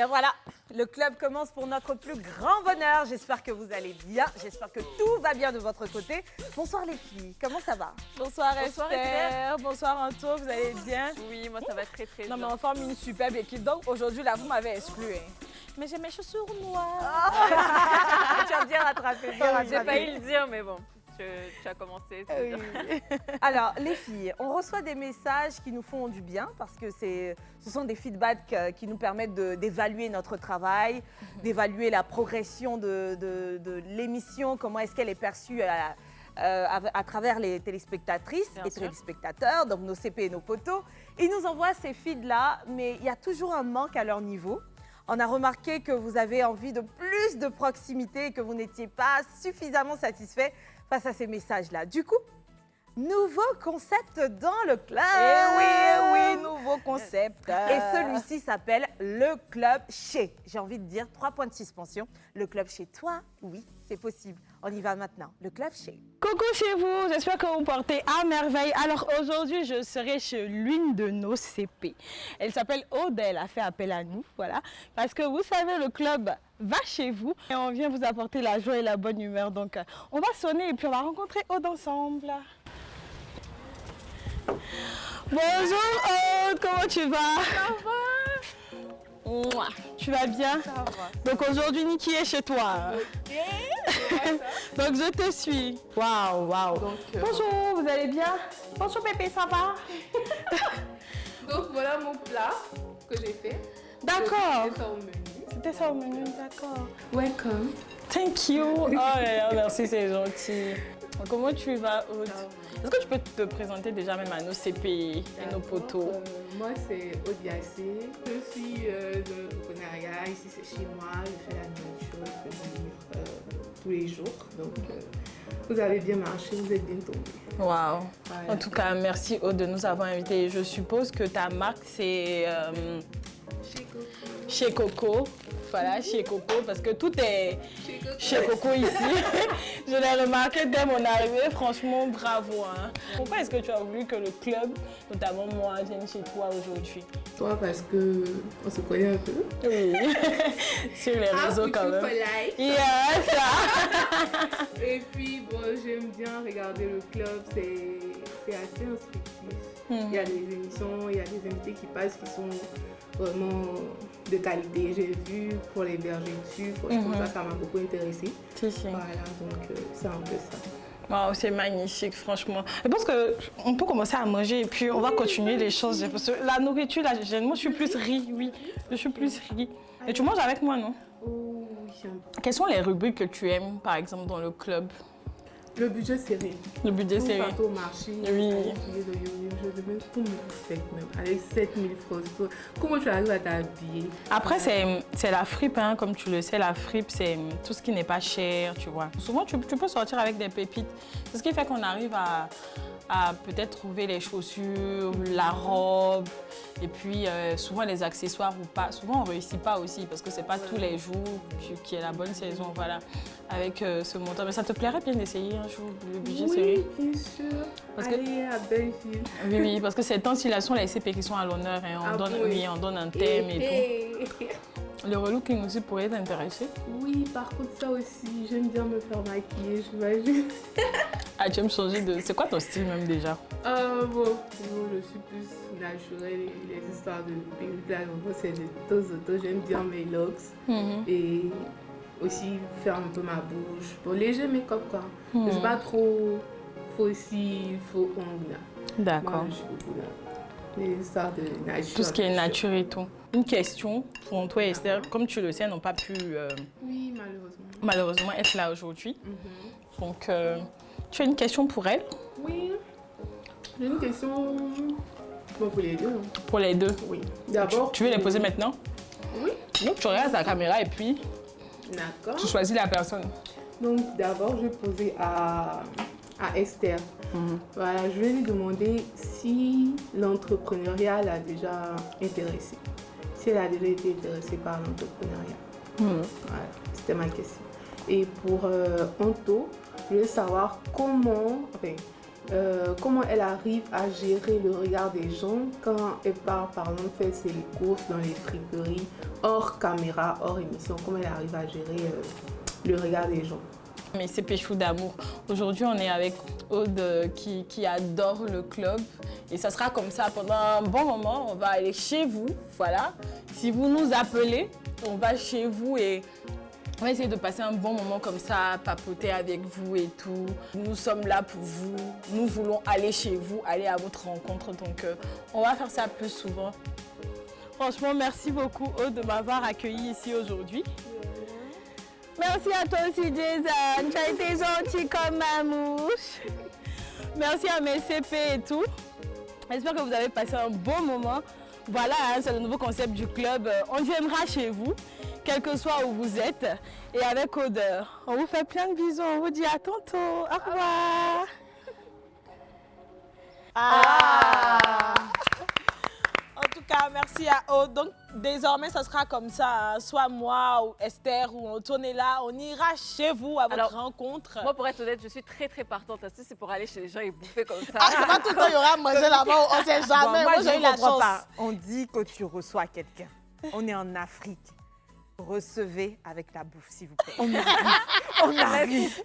bien voilà, le club commence pour notre plus grand bonheur. J'espère que vous allez bien, j'espère que tout va bien de votre côté. Bonsoir les filles, comment ça va? Bonsoir Esther, bonsoir Anto, vous allez bien? Oui, moi ça va très bien. Non mais on forme une superbe équipe, donc aujourd'hui là vous m'avez exclu. Mais j'ai mes chaussures noires. Tu as bien rattrapé, J'ai failli le dire, mais bon. Tu as commencé. Oui. Alors, les filles, on reçoit des messages qui nous font du bien parce que ce sont des feedbacks qui nous permettent d'évaluer notre travail, d'évaluer la progression de l'émission, comment est-ce qu'elle est perçue à travers les téléspectatrices et téléspectateurs, donc nos CP et nos potos. Ils nous envoient ces feeds-là, mais il y a toujours un manque à leur niveau. On a remarqué que vous avez envie de plus de proximité et que vous n'étiez pas suffisamment satisfait face à ces messages-là. Du coup, nouveau concept dans le club. Eh oui, nouveau concept. Et celui-ci s'appelle le club chez. J'ai envie de dire 3 points de suspension. Le club chez toi, oui, c'est possible. On y va maintenant. Le club chez. Coucou chez vous, j'espère que vous portez à merveille. Alors aujourd'hui, je serai chez l'une de nos CP. Elle s'appelle Aude, elle a fait appel à nous, voilà. Parce que vous savez, le club va chez vous et on vient vous apporter la joie et la bonne humeur. Donc on va sonner et puis on va rencontrer Aude ensemble. Bonjour Aude, comment tu vas? Ça va? Mouah, tu vas bien? Ça va. Donc aujourd'hui, Niki est chez toi. Ok. Donc je te suis. Waouh, waouh. Bonjour, vous allez bien? Bonjour Pépé, ça va? Donc voilà mon plat que j'ai fait. D'accord. C'était ça au menu. C'était ça au menu, d'accord. Welcome. Thank you. Oh là là, merci, c'est gentil. Comment tu vas, Aude? Est-ce que tu peux te présenter déjà même à nos CP et nos potos? Moi c'est Odiacé. Je suis de l'entrepreneuriat. Ici c'est chez moi. Je fais la même chose. Je fais des livres tous les jours. Donc vous avez bien marché, vous êtes bien tombé. Waouh. Voilà. En tout cas, merci Aude de nous avoir invités. Je suppose que ta marque c'est Chez Coco. Chez Coco. Voilà, chez Coco, parce que tout est chez Coco ici. Je l'ai remarqué dès mon arrivée, franchement, bravo. Hein. Pourquoi est-ce que tu as voulu que le club, notamment moi, vienne chez toi aujourd'hui? Toi parce que on se connaît un peu. Oui, sur les réseaux quand même. Yes. Et puis bon, j'aime bien regarder le club, c'est assez instructif. Il y a des émissions, il y a des invités qui passent qui sont vraiment de qualité. J'ai vu pour les bergers dessus, franchement ça m'a beaucoup intéressé. Si, si. Voilà, donc c'est un peu ça. Wow, c'est magnifique, franchement. Je pense qu'on peut commencer à manger et puis on va continuer les choses. Parce que la nourriture, là, moi je suis plus riz, oui. Je suis plus riz. Et tu manges avec moi, non? Oh oui, Quelles sont les rubriques que tu aimes, par exemple, dans le club? le budget serré. Le budget serré. Partout au marché, Oui. je demande comment vous faites même, avec 7000 francs. Comment tu arrives à t'habiller? Après, c'est la fripe, hein, comme tu le sais, la fripe, c'est tout ce qui n'est pas cher, tu vois. Souvent, tu peux sortir avec des pépites. C'est ce qui fait qu'on arrive à peut-être trouver les chaussures, la robe, et puis souvent les accessoires ou pas. Souvent, on ne réussit pas aussi, parce que ce n'est pas tous les jours qui est la bonne saison, voilà, avec ce montant. Mais ça te plairait bien d'essayer un jour le budget serré? Oui, bien sûr. Parce que- Allez à Belleville. Oui, oui, parce que ces temps-ci, là, sont les CP qui sont à l'honneur. Hein. On, Ah donne, bon, oui, on donne un thème et tout. tout. Le relooking aussi pourrait t'intéresser. Oui, par contre, ça aussi, j'aime bien me faire maquiller, j'imagine. Ah, tu aimes changer de... C'est quoi ton style même déjà? Bon, je suis plus naturelle, les histoires de perruques là, donc c'est de temps en temps, j'aime bien mes locks. Et aussi faire un peu ma bouche. Bon, léger make-up quoi. Je suis pas trop faux cils, faux ongles là. D'accord. Moi, je suis beaucoup là. Les histoires de nature. Tout ce qui est nature et tout. Une question pour toi, Esther. Comme tu le sais, n'ont pas pu Oui, malheureusement. malheureusement être là aujourd'hui. Donc, tu as une question pour elle? Oui. J'ai une question bon, pour les deux. Hein. Pour les deux? Oui. D'abord. Tu veux les poser maintenant? Oui. Donc, tu regardes ta caméra et puis D'accord. tu choisis la personne. Donc d'abord, je vais poser à Esther. Voilà, je vais lui demander si l'entrepreneuriat l'a déjà intéressée. Si elle a déjà été intéressée par l'entrepreneuriat. Voilà, c'était ma question. Et pour Anto, je veux savoir comment, enfin, comment elle arrive à gérer le regard des gens quand elle part, par exemple, faire ses courses dans les friperies, hors caméra, hors émission. Comment elle arrive à gérer le regard des gens. Mais c'est péchou d'amour. Aujourd'hui, on est avec Aude qui adore le club. Et ça sera comme ça pendant un bon moment. On va aller chez vous, voilà. Si vous nous appelez, on va chez vous et on va essayer de passer un bon moment comme ça, papoter avec vous et tout. Nous sommes là pour vous. Nous voulons aller chez vous, aller à votre rencontre. Donc, on va faire ça plus souvent. Franchement, merci beaucoup, Aude, de m'avoir accueilli ici aujourd'hui. Merci à toi aussi, Jason. Tu as été gentil comme ma mouche. Merci à mes CP et tout. J'espère que vous avez passé un bon moment. Voilà, hein, c'est le nouveau concept du club. On viendra chez vous, quel que soit où vous êtes. Et avec Aude, on vous fait plein de bisous. On vous dit à tantôt. Au revoir. En tout cas, merci à Aude. Donc, désormais, ça sera comme ça. Hein. Soit moi ou Esther ou Antonella, on ira chez vous à votre rencontre. Moi, pour être honnête, je suis très partant. Si c'est pour aller chez les gens et bouffer comme ça. Ah, c'est pas tout le temps, il y aura à manger là-bas. On sait jamais. Bon, moi, j'ai eu la chance. Pas. On dit que tu reçois quelqu'un. On est en Afrique. Recevez avec la bouffe, s'il vous plaît. On arrive.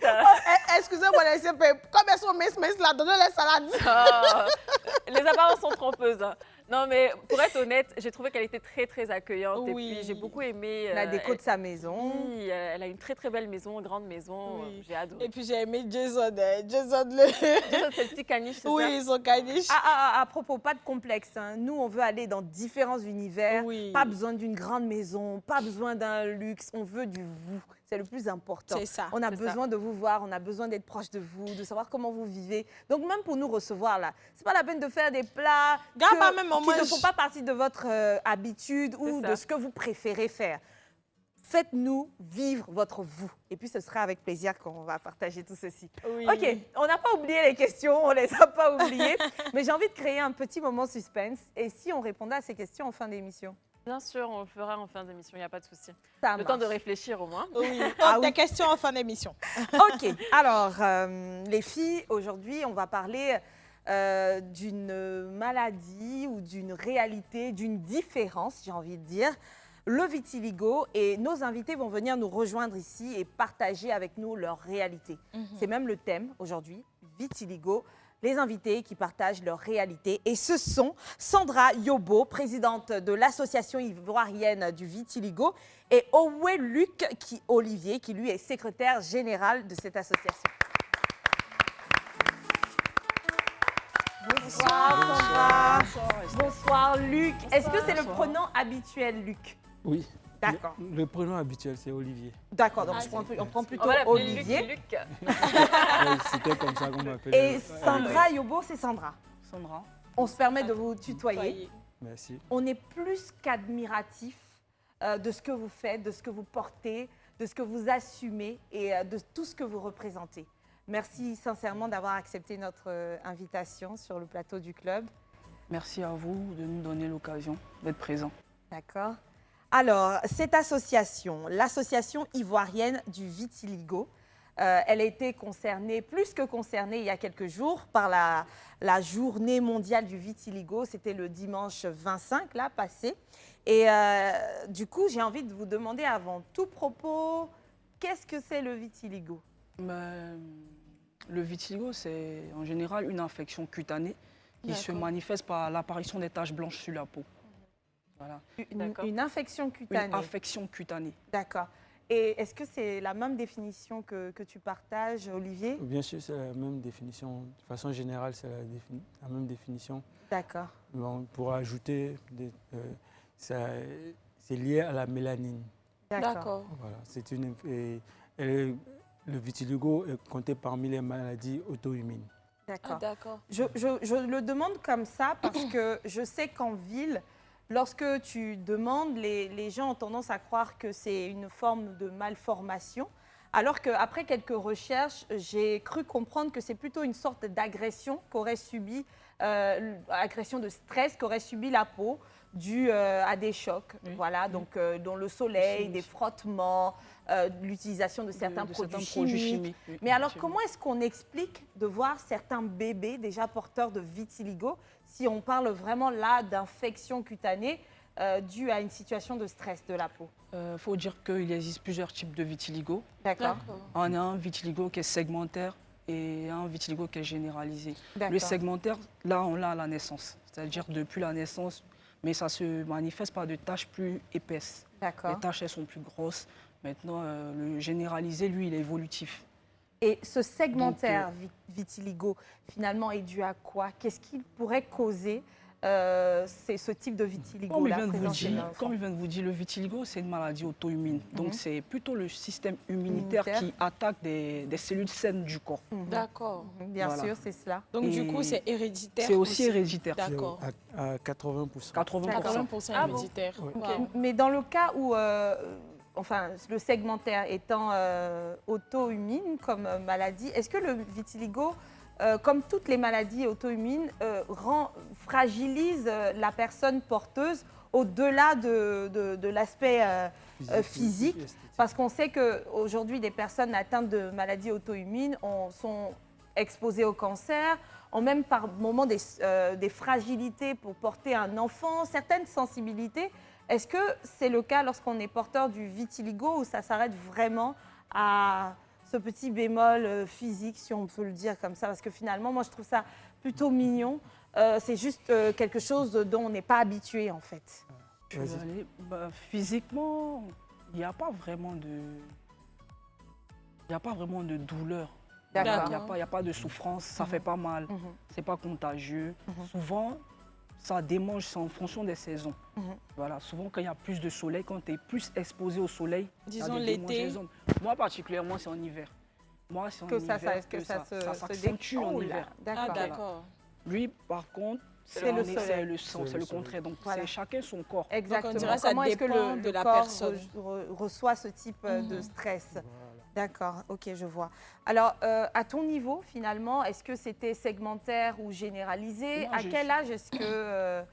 Excusez-moi, les CP. Comme elles sont minces là, donnez les salades. Les apparences sont trompeuses. Hein. Non, mais pour être honnête, j'ai trouvé qu'elle était très accueillante. Oui. Et puis, j'ai beaucoup aimé... La déco de sa maison. Oui, elle a une très belle maison, une grande maison. Oui. J'ai adoré. Et puis, j'ai aimé Jason. Jason, c'est le petit caniche, c'est ça? Oui, son caniche. À propos, pas de complexe. Hein. Nous, on veut aller dans différents univers. Oui. Pas besoin d'une grande maison, pas besoin d'un luxe. On veut du vous. C'est le plus important. C'est ça. On a besoin de vous voir, on a besoin d'être proche de vous, de savoir comment vous vivez. Donc, même pour nous recevoir, là, c'est pas la peine de faire des plats qui ne font pas partie de votre habitude ou de ce que vous préférez faire. Faites-nous vivre votre vous. Et puis, ce sera avec plaisir qu'on va partager tout ceci. Oui. OK, on n'a pas oublié les questions, on ne les a pas oubliées. Mais j'ai envie de créer un petit moment suspense. Et si on répondait à ces questions en fin d'émission? Bien sûr, on le fera en fin d'émission, il n'y a pas de souci. Ça Le temps de réfléchir au moins. Oui. Tes questions en fin d'émission. OK. Alors, les filles, aujourd'hui, on va parler d'une maladie ou d'une réalité, d'une différence, j'ai envie de dire, le vitiligo. Et nos invités vont venir nous rejoindre ici et partager avec nous leur réalité. C'est même le thème aujourd'hui, vitiligo. Les invités qui partagent leur réalité. Et ce sont Sandra Yobo, présidente de l'association ivoirienne du vitiligo, et Owe Luc Olivier, qui lui est secrétaire général de cette association. Bonsoir Sandra. Bonsoir Luc. Est-ce que c'est le pronom habituel Luc? Oui. D'accord. Le prénom habituel, c'est Olivier. D'accord, donc on prend plutôt On va l'appeler Olivier. Luc. C'était comme ça qu'on m'appelait. Et Sandra Yobo, c'est Sandra. Sandra. On se permet de vous tutoyer. Merci. On est plus qu'admiratif de ce que vous faites, de ce que vous portez, de ce que vous assumez et de tout ce que vous représentez. Merci sincèrement d'avoir accepté notre invitation sur le plateau du club. Merci à vous de nous donner l'occasion d'être présents. D'accord. Alors, cette association, l'association ivoirienne du vitiligo, elle a été concernée, plus que concernée il y a quelques jours, par la journée mondiale du vitiligo. C'était le dimanche 25, là, passé. Et du coup, j'ai envie de vous demander avant tout propos, qu'est-ce que c'est le vitiligo? Le vitiligo, c'est en général une infection cutanée qui se manifeste par l'apparition des taches blanches sur la peau. Voilà. Une infection cutanée. Une infection cutanée. D'accord. Et est-ce que c'est la même définition que tu partages, Olivier? Bien sûr, c'est la même définition. De façon générale, c'est la même définition. D'accord. Bon, pour ajouter, c'est lié à la mélanine. D'accord. Voilà, le vitiligo est compté parmi les maladies auto-immunes. D'accord. D'accord. Je le demande comme ça parce que je sais qu'en ville, lorsque tu demandes, les gens ont tendance à croire que c'est une forme de malformation, alors qu'après quelques recherches, j'ai cru comprendre que c'est plutôt une sorte d'agression qu'aurait subi, agression de stress qu'aurait subi la peau. dû à des chocs, Oui. voilà, donc dont le soleil, Chimie. des frottements, l'utilisation de certains produits chimiques. oui, Mais alors, effectivement. comment est-ce qu'on explique de voir certains bébés déjà porteurs de vitiligo, si on parle vraiment là d'infection cutanée due à une situation de stress de la peau? Faut dire qu'il existe plusieurs types de vitiligo. D'accord. On a un vitiligo qui est segmentaire et un vitiligo qui est généralisé. Le D'accord. segmentaire, là, on l'a à la naissance, c'est-à-dire depuis la naissance, mais ça se manifeste par de taches plus épaisses. Les D'accord. taches, elles sont plus grosses. Maintenant, le généralisé, lui, il est évolutif. Et ce segmentaire vitiligo, finalement, est dû à quoi? Qu'est-ce qui pourrait causer ce type de vitiligo Comme il là, vient de vous présent chez dire, l'enfant? comme il vient de vous dire, le vitiligo, c'est une maladie auto-immune. Donc, c'est plutôt le système immunitaire Immunitaire. qui attaque des cellules saines du corps. D'accord. Bien Voilà. sûr, c'est cela. Donc, du Et coup, c'est héréditaire. C'est aussi héréditaire. D'accord. À 80%. 80%. 80% Ah bon? héréditaire. Ouais. Wow. Mais dans le cas où, enfin, le segmentaire étant auto-immune comme maladie, est-ce que le vitiligo, comme toutes les maladies auto-immunes, fragilise la personne porteuse au-delà de l'aspect physique? esthétique. Parce qu'on sait qu'aujourd'hui, des personnes atteintes de maladies auto-immunes sont exposées au cancer, ont même par moments des fragilités pour porter un enfant, certaines sensibilités. Est-ce que c'est le cas lorsqu'on est porteur du vitiligo ou ça s'arrête vraiment à ce petit bémol physique, si on peut le dire comme ça? Parce que finalement, moi, je trouve ça plutôt mignon. C'est juste quelque chose dont on n'est pas habitué, en fait. Je vais aller. Physiquement, il n'y a pas vraiment de... Il n'y a pas vraiment de douleur. D'accord. Il n'y a pas de souffrance, ça ne fait pas mal, Mhm. c'est pas contagieux. Mhm. Souvent, ça démange, c'est en fonction des saisons. Mhm. Voilà, souvent quand il y a plus de soleil, quand tu es plus exposé au soleil, Disons ça l'été. démange les hommes. Moi particulièrement, c'est en hiver. Moi, c'est en Que ça, hiver que ça se s'accentue en Oh là, hiver. Ah, D'accord. d'accord. Lui, par contre, C'est le soleil. c'est le sang, C'est c'est le le contraire. Donc, Voilà. c'est chacun son corps. Exactement. Donc, on dirait que ça Comment est-ce que dépend le de la corps personne. reçoit ce type de Mhm. stress? Voilà. D'accord, ok, je vois. Alors, à ton niveau, finalement, est-ce que c'était segmentaire ou généralisé? Moi, À je quel suis- âge est-ce que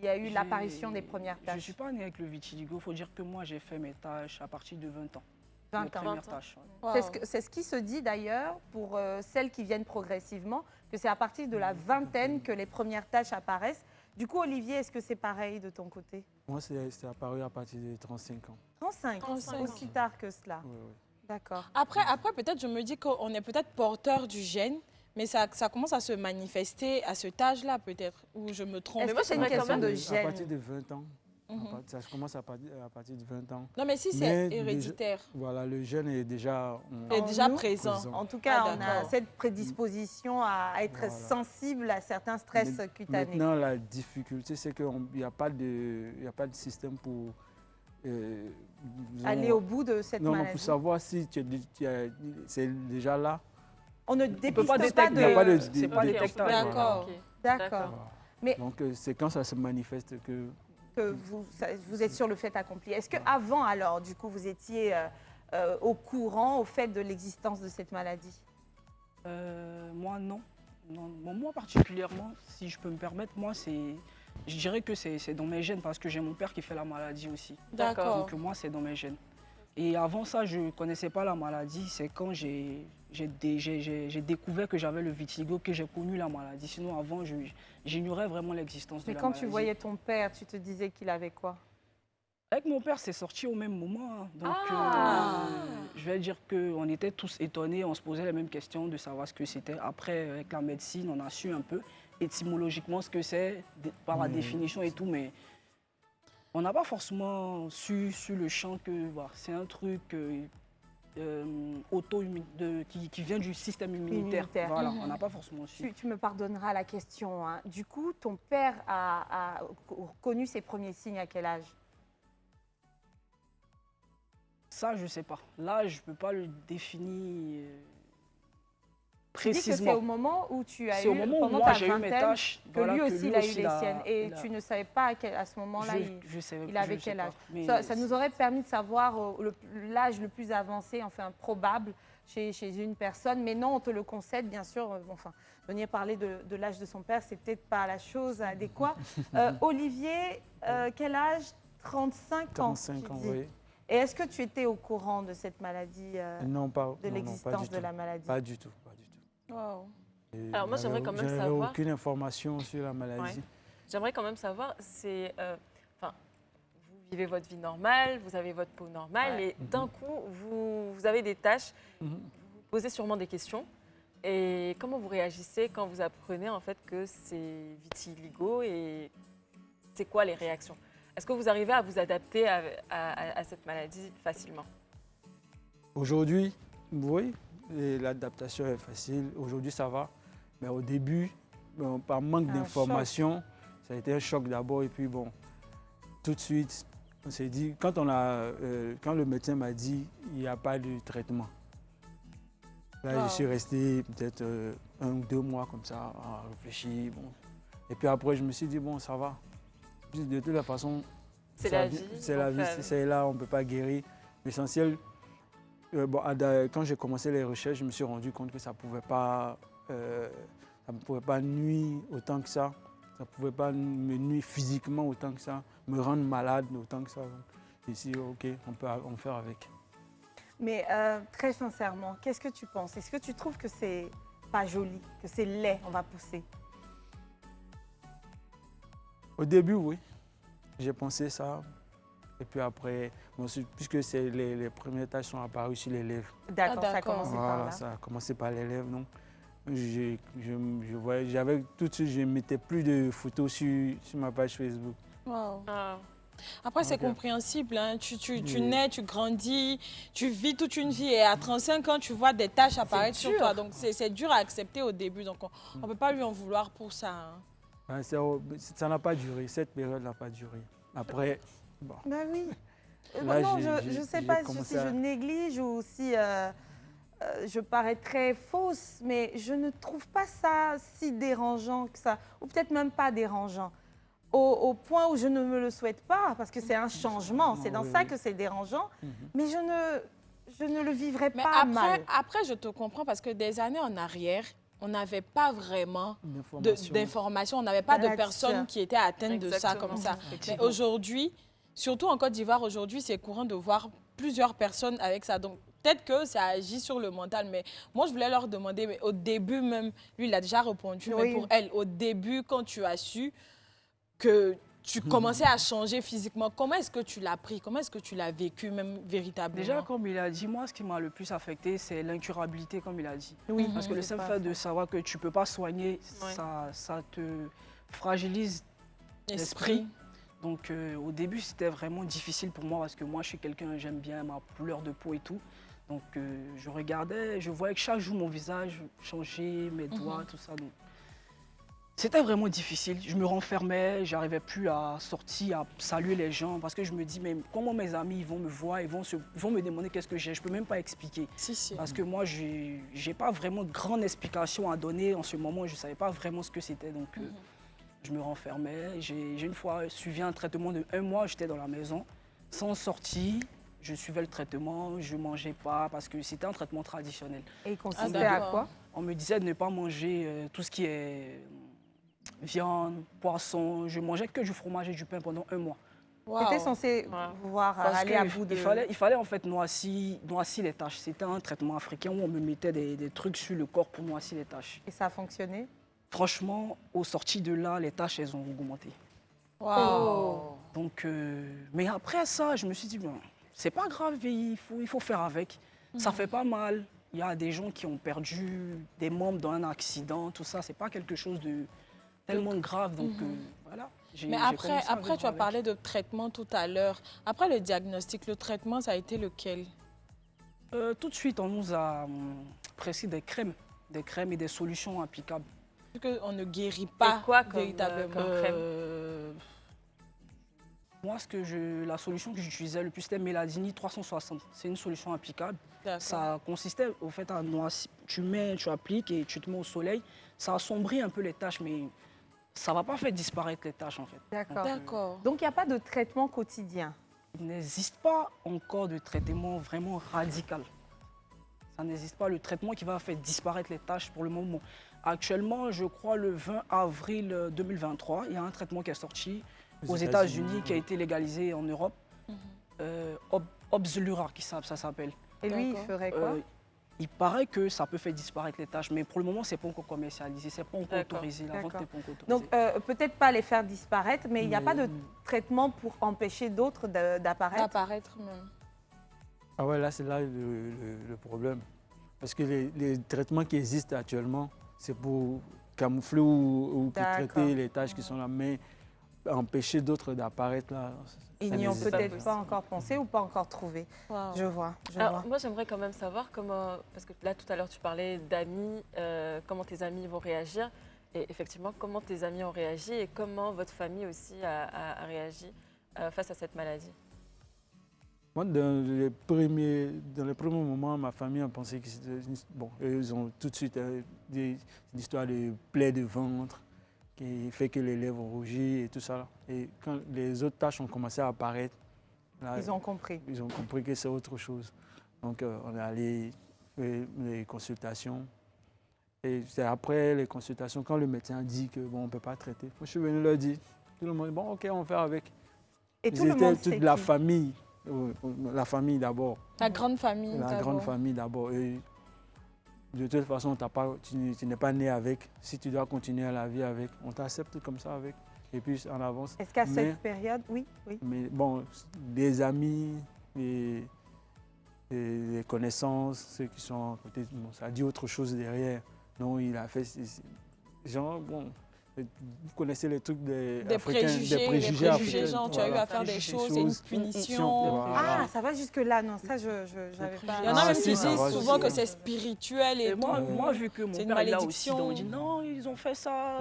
il y a eu J'ai- l'apparition des premières Je ne taches? suis pas né avec le vitiligo. Il faut dire que moi, j'ai fait mes tâches à partir de 20 ans. 20 Mes ans. premières 20 ans. tâches. Wow. C'est ce qui se dit d'ailleurs pour celles qui viennent progressivement, que c'est à partir de la vingtaine que les premières taches apparaissent. Du coup, Olivier, est-ce que c'est pareil de ton côté? Moi, c'est apparu à partir de 35 ans. 35, 35. aussi tard que cela. Ouais, ouais. D'accord. Après peut-être, je me dis qu'on est peut-être porteur du gène, mais ça commence à se manifester à cet âge-là, peut-être, où je me trompe. Est-ce moi, que c'est une j'aimerais quand question même- de À partir gène? de 20 ans. Mhm. Ça commence à partir de 20 ans. Non, mais si c'est Mais héréditaire, Voilà, le jeune est déjà... il est En déjà nous, présent. présent. En tout cas, Ah, on a d'accord. cette prédisposition à être Voilà. sensible à certains stress Mais- cutanés. Maintenant, la difficulté, c'est qu'il n'y a pas de système pour... disons, Aller au bout de cette non, maladie. pour savoir si c'est déjà là. On ne On peut dépiste pas pas détecter. de... Il n'y a pas de... C'est pas Ok, on peut détectable. pas- D'accord. ok. D'accord. Voilà. Mais- Donc, c'est quand ça se manifeste que... Que vous êtes sur le fait accompli. Est-ce qu'avant, alors, du coup, vous étiez au courant, au fait de l'existence de cette maladie? Moi, non. Non. Bon, moi, particulièrement, si je peux me permettre, moi, je dirais que c'est dans mes gènes parce que j'ai mon père qui fait la maladie aussi. D'accord. Donc, moi, c'est dans mes gènes. Et avant ça, je ne connaissais pas la maladie. C'est quand j'ai découvert que j'avais le vitiligo que j'ai connu la maladie. Sinon, avant, j'ignorais vraiment l'existence de Mais la quand maladie. tu voyais ton père, tu te disais qu'il avait quoi? Avec mon père, c'est sorti au même moment. Hein. Donc, je vais dire qu'on était tous étonnés, on se posait les mêmes questions de savoir ce que c'était. Après, avec la médecine, on a su un peu étymologiquement ce que c'est, par la définition et tout, mais on n'a pas forcément su sur le champ que voilà, c'est un truc qui vient du système immunitaire. Immunitaire. Voilà, on n'a pas forcément su. Tu me pardonneras la question, hein. Du coup, ton père a connu ses premiers signes à quel âge? Ça, je ne sais pas. Là, je ne peux pas le définir Tu dis que c'est précisément. au moment où tu as C'est au moment où pendant moi ta j'ai eu mes vingtaine, tâches. que voilà, lui que aussi, lui il a eu aussi, les siennes. Et il a- tu ne savais pas à ce moment-là, je savais- il avait je sais quel pas. âge. Mais Ça nous aurait permis de savoir l'âge le plus avancé, enfin probable, chez une personne. Mais non, on te le concède, bien sûr. Enfin, venir parler de l'âge de son père, c'est peut-être pas la chose adéquate. Olivier, quel âge? 35 ans. 45 tu ans, dis. oui. Et est-ce que tu étais au courant de cette maladie, Non, pas, de non, non, pas l'existence du de tout. la maladie? Pas du tout, pas du tout. Wow. Et Alors moi, j'aimerais quand même j'avais savoir- aucune information sur la maladie. J'aimerais quand même savoir, enfin, vous vivez votre vie normale, vous avez votre peau normale, Ouais. et d'un coup, vous avez des tâches, Mhm. vous vous posez sûrement des questions. Et comment vous réagissez quand vous apprenez en fait que c'est vitiligo et c'est quoi les réactions? Est-ce que vous arrivez à vous adapter à cette maladie facilement? Aujourd'hui, oui, et l'adaptation est facile. Aujourd'hui, ça va. Mais au début, bon, par manque Un d'informations, ça a été un choc d'abord. Et puis, bon, tout de suite, on s'est dit, quand le médecin m'a dit il n'y a pas de traitement, là, je suis resté peut-être 1 ou 2 mois comme ça, à réfléchir. Bon. Et puis après, je me suis dit, bon, ça va. Puis, de toute façon, C'est ça la vient- vie. C'est la on vie, fait- c'est là, on ne peut pas guérir. L'essentiel, quand j'ai commencé les recherches, je me suis rendu compte que ça ne pouvait pas nuire autant que ça. Ça ne pouvait pas me nuire physiquement autant que ça, me rendre malade autant que ça. Donc, j'ai dit, OK, on peut en faire avec. Mais très sincèrement, qu'est-ce que tu penses? Est-ce que tu trouves que c'est pas joli, que c'est laid, on va pousser? Au début, oui, j'ai pensé ça. Et puis après, bon, puisque les premières taches sont apparues sur les lèvres. D'accord, ça a d'accord. commencé par Voilà, là. ça a commencé par les lèvres, donc j'avais tout de suite, je ne mettais plus de photos sur ma page Facebook. Wow. Ah. Après, c'est Ok. compréhensible. Hein. Tu Oui. nais, tu grandis, tu vis toute une vie et à 35 ans, tu vois des tâches apparaître sur dur. toi. Donc, c'est dur à accepter au début. Donc, on ne peut pas lui en vouloir pour ça. Hein. Ben, ça n'a pas duré, cette période n'a pas duré. Après, bon, Ben oui. Là, non, j'ai- je ne sais j'ai pas commencé si je à- néglige ou si je parais très fausse, mais je ne trouve pas ça si dérangeant que ça, ou peut-être même pas dérangeant, au point où je ne me le souhaite pas, parce que c'est un changement, c'est dans Oui, ça oui. que c'est dérangeant, Mhm. mais je ne le vivrais Mais pas mal. après, je te comprends parce que des années en arrière, on n'avait pas vraiment d'informations. d'informations. On n'avait pas de Là-dessus. personnes qui étaient atteintes de ça Exactement. comme ça. Mais Effectivement. aujourd'hui, surtout en Côte d'Ivoire, aujourd'hui, c'est courant de voir plusieurs personnes avec ça. Donc, peut-être que ça agit sur le mental. Mais moi, je voulais leur demander, mais au début même, lui, il a déjà répondu, mais Oui. pour elle, au début, quand tu as su que tu commençais à changer physiquement, comment est-ce que tu l'as pris? Comment est-ce que tu l'as vécu même véritablement? Déjà, comme il a dit, moi, ce qui m'a le plus affecté, c'est l'incurabilité, comme il a dit. Oui, Parce que le simple fait de savoir que tu ne peux pas soigner, Ouais. ça te fragilise l'esprit. Donc, au début, c'était vraiment difficile pour moi parce que moi, je suis quelqu'un, j'aime bien ma couleur de peau et tout. Donc, je regardais, je voyais que chaque jour, mon visage changeait, mes doigts, tout ça. Donc, c'était vraiment difficile. Je me renfermais, j'arrivais plus à sortir, à saluer les gens parce que je me dis, mais comment mes amis ils vont me voir, ils vont me demander qu'est-ce que j'ai. Je ne peux même pas expliquer. Si. Parce que moi, je n'ai pas vraiment de grande explication à donner. En ce moment, je ne savais pas vraiment ce que c'était. Donc, je me renfermais. J'ai une fois suivi un traitement de 1 mois. J'étais dans la maison, sans sortie. Je suivais le traitement, je ne mangeais pas parce que c'était un traitement traditionnel. Et il Ah, consistait à d'accord. quoi? On me disait de ne pas manger tout ce qui est viande, poisson. Je mangeais que du fromage et du pain pendant 1 mois. Tu Wow. étais censé Wow. pouvoir Parce aller à qu'il bout de... il fallait en fait noircir les taches. C'était un traitement africain où on me mettait des trucs sur le corps pour noircir les taches. Et ça a fonctionné? Franchement, au sorti de là, les taches, elles ont augmenté. Wow. Donc, mais après ça, je me suis dit, bon, c'est pas grave, il faut faire avec. Ça fait pas mal. Il y a des gens qui ont perdu des membres dans un accident, tout ça. C'est pas quelque chose de tellement grave. Donc, voilà. Mais après tu as parlé de traitement tout à l'heure. Après le diagnostic, le traitement, ça a été lequel? Tout de suite, on nous a prescrit des crèmes et des solutions applicables. Parce qu'on ne guérit pas Et quoi comme, véritablement. comme crème? Moi, la solution que j'utilisais le plus, c'était Méladini 360. C'est une solution applicable. Ça consistait au fait à noircir. Tu appliques et tu te mets au soleil. Ça assombrit un peu les taches, mais ça ne va pas faire disparaître les taches en fait. D'accord. D'accord. Donc, il n'y a pas de traitement quotidien. Il n'existe pas encore de traitement vraiment radical. Ça n'existe pas le traitement qui va faire disparaître les taches pour le moment. Actuellement, je crois le 20 avril 2023, il y a un traitement qui est sorti aux États-Unis, qui a été légalisé en Europe. Opzelura, ça s'appelle. Et lui, il ferait quoi? Il paraît que ça peut faire disparaître les taches, mais pour le moment, ce n'est pas encore commercialisé, ce n'est pas encore autorisé. La vente n'est pas encore autorisée. Donc, peut-être pas les faire disparaître, mais il n'y a pas de traitement pour empêcher d'autres d'apparaître? D'apparaître même. Ah ouais, là, c'est là le problème. Parce que les traitements qui existent actuellement, c'est pour camoufler ou pour traiter les taches qui sont là. Mais empêcher d'autres d'apparaître là. Ils n'y ont peut-être pas encore pensé ou pas encore trouvé. Wow. Je vois. Alors, moi, j'aimerais quand même savoir comment, parce que là, tout à l'heure, tu parlais d'amis, comment tes amis vont réagir. Et effectivement, comment tes amis ont réagi et comment votre famille aussi a réagi face à cette maladie. Moi, dans les premiers moments, ma famille a pensé que c'était... Bon, ils ont tout de suite dit une histoire de plaie de ventre qui fait que les lèvres rougissent et tout ça. Et quand les autres taches ont commencé à apparaître, là, Ils ont compris. Ils ont compris que c'est autre chose. Donc, on est allé faire les consultations. Et c'est après les consultations, quand le médecin a dit que bon, on ne peut pas traiter, moi, je suis venu leur dire, tout le monde, bon, OK, on va faire avec. Et tout le monde sait toute la famille. La famille d'abord. La grande famille d'abord. La grande famille d'abord. Et de toute façon, tu n'es pas né avec. Si tu dois continuer à la vie avec, on t'accepte comme ça avec. Et puis on avance. Est-ce qu'à cette période, oui. Mais bon, des amis, les connaissances, ceux qui sont à côté, bon, ça dit autre chose derrière. Non, il a fait... Genre, bon... Vous connaissez les trucs des préjugés africains. Genre, tu as eu à faire des choses, c'est une punition. Voilà. Ah, ça va jusque-là. Non, ça, je n'avais pas... Il y en a même qui disent souvent que c'est spirituel et moi, vu que mon père est là aussi, on dit non, ils ont fait ça,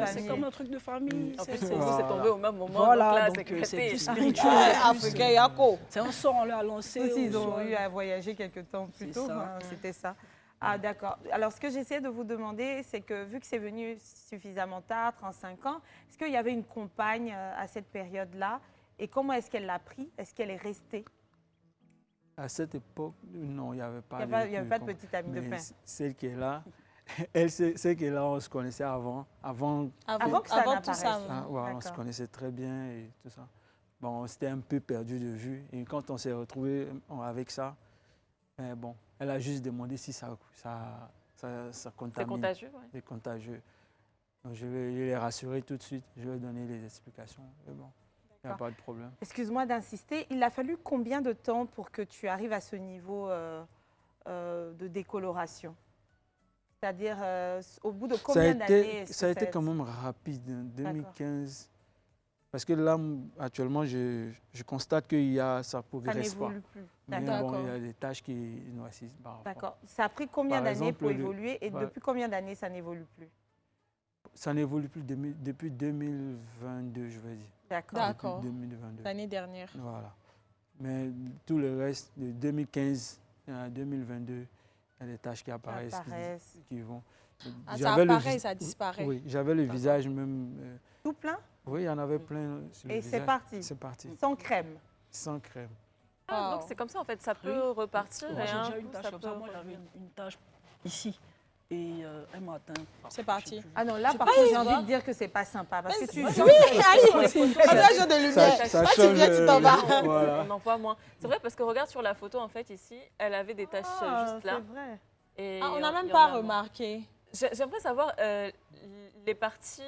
c'est comme un truc de famille. En plus, c'est tombé au même moment. Voilà, donc là, c'est plus spirituel. spirituel. Africain, Yako. C'est un sort, on l'a lancé. Ils ont eu à voyager quelque temps plus tôt. C'était ça. Ah, d'accord. Alors, ce que j'essaie de vous demander, c'est que vu que c'est venu suffisamment tard, 35 ans, est-ce qu'il y avait une compagne à cette période-là? Et comment est-ce qu'elle l'a pris? Est-ce qu'elle est restée? À cette époque, non, il n'y avait pas Il n'y avait pas de petite amie de pain. Celle qui est là, celle qui est là, on se connaissait avant que ça n'apparaisse. On se connaissait très bien et tout ça. Bon, on s'était un peu perdu de vue. Et quand on s'est retrouvés avec ça, bon, elle a juste demandé si ça contamine. C'est contagieux, oui. C'est contagieux. Donc je l'ai rassuré tout de suite. Je lui ai donné les explications. Et bon, il n'y a pas de problème. Excuse-moi d'insister. Il a fallu combien de temps pour que tu arrives à ce niveau de décoloration? C'est-à-dire, au bout de combien d'années? Ça a été quand même rapide. En 2015. Parce que là, actuellement, je constate que ça ne progresse pas. Plus. Mais bon, il y a des tâches qui noircissent. D'accord. Ça a pris combien d'années pour évoluer et depuis combien d'années ça n'évolue plus? Ça n'évolue plus depuis 2022, je veux dire. D'accord. 2022. L'année dernière. Voilà. Mais tout le reste, de 2015 à 2022, il y a des tâches qui apparaissent. Qui vont. Ça apparaît, ça disparaît. Oui, j'avais le visage même... Tout plein? Oui, il y en avait plein sur le visage. Et c'est parti? C'est parti. Sans crème? Sans crème. Ah, donc c'est comme ça, en fait, ça peut repartir. Moi, j'ai déjà eu une tâche comme ça. Moi, j'avais une tâche ici. Et un matin... C'est parti. Ah non, là, par contre, j'ai envie de dire que c'est pas sympa. Parce que tu... Oui, allez, passage de lumière. Ça tu viens, tu t'en vas. Voilà. On en voit moins. C'est vrai, parce que regarde sur la photo, en fait, ici, elle avait des taches juste là. C'est vrai. Et on n'a même pas remarqué. J'aimerais savoir les parties,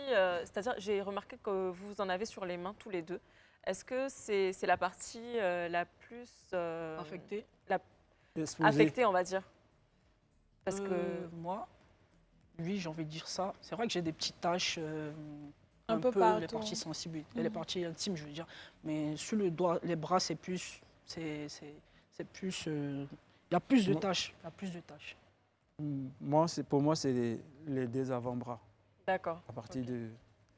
c'est-à-dire j'ai remarqué que vous en avez sur les mains tous les deux. Est-ce que c'est la partie la plus affectée, affectée, on va dire? Parce que moi, lui, j'ai envie de dire ça. C'est vrai que j'ai des petites taches un peu partout. Les parties sensibles, les parties intimes, je veux dire. Mais sur le doigt, les bras, c'est plus, il y a plus de taches. Il y a plus de taches. Pour moi, c'est les deux avant-bras. D'accord. À partir de...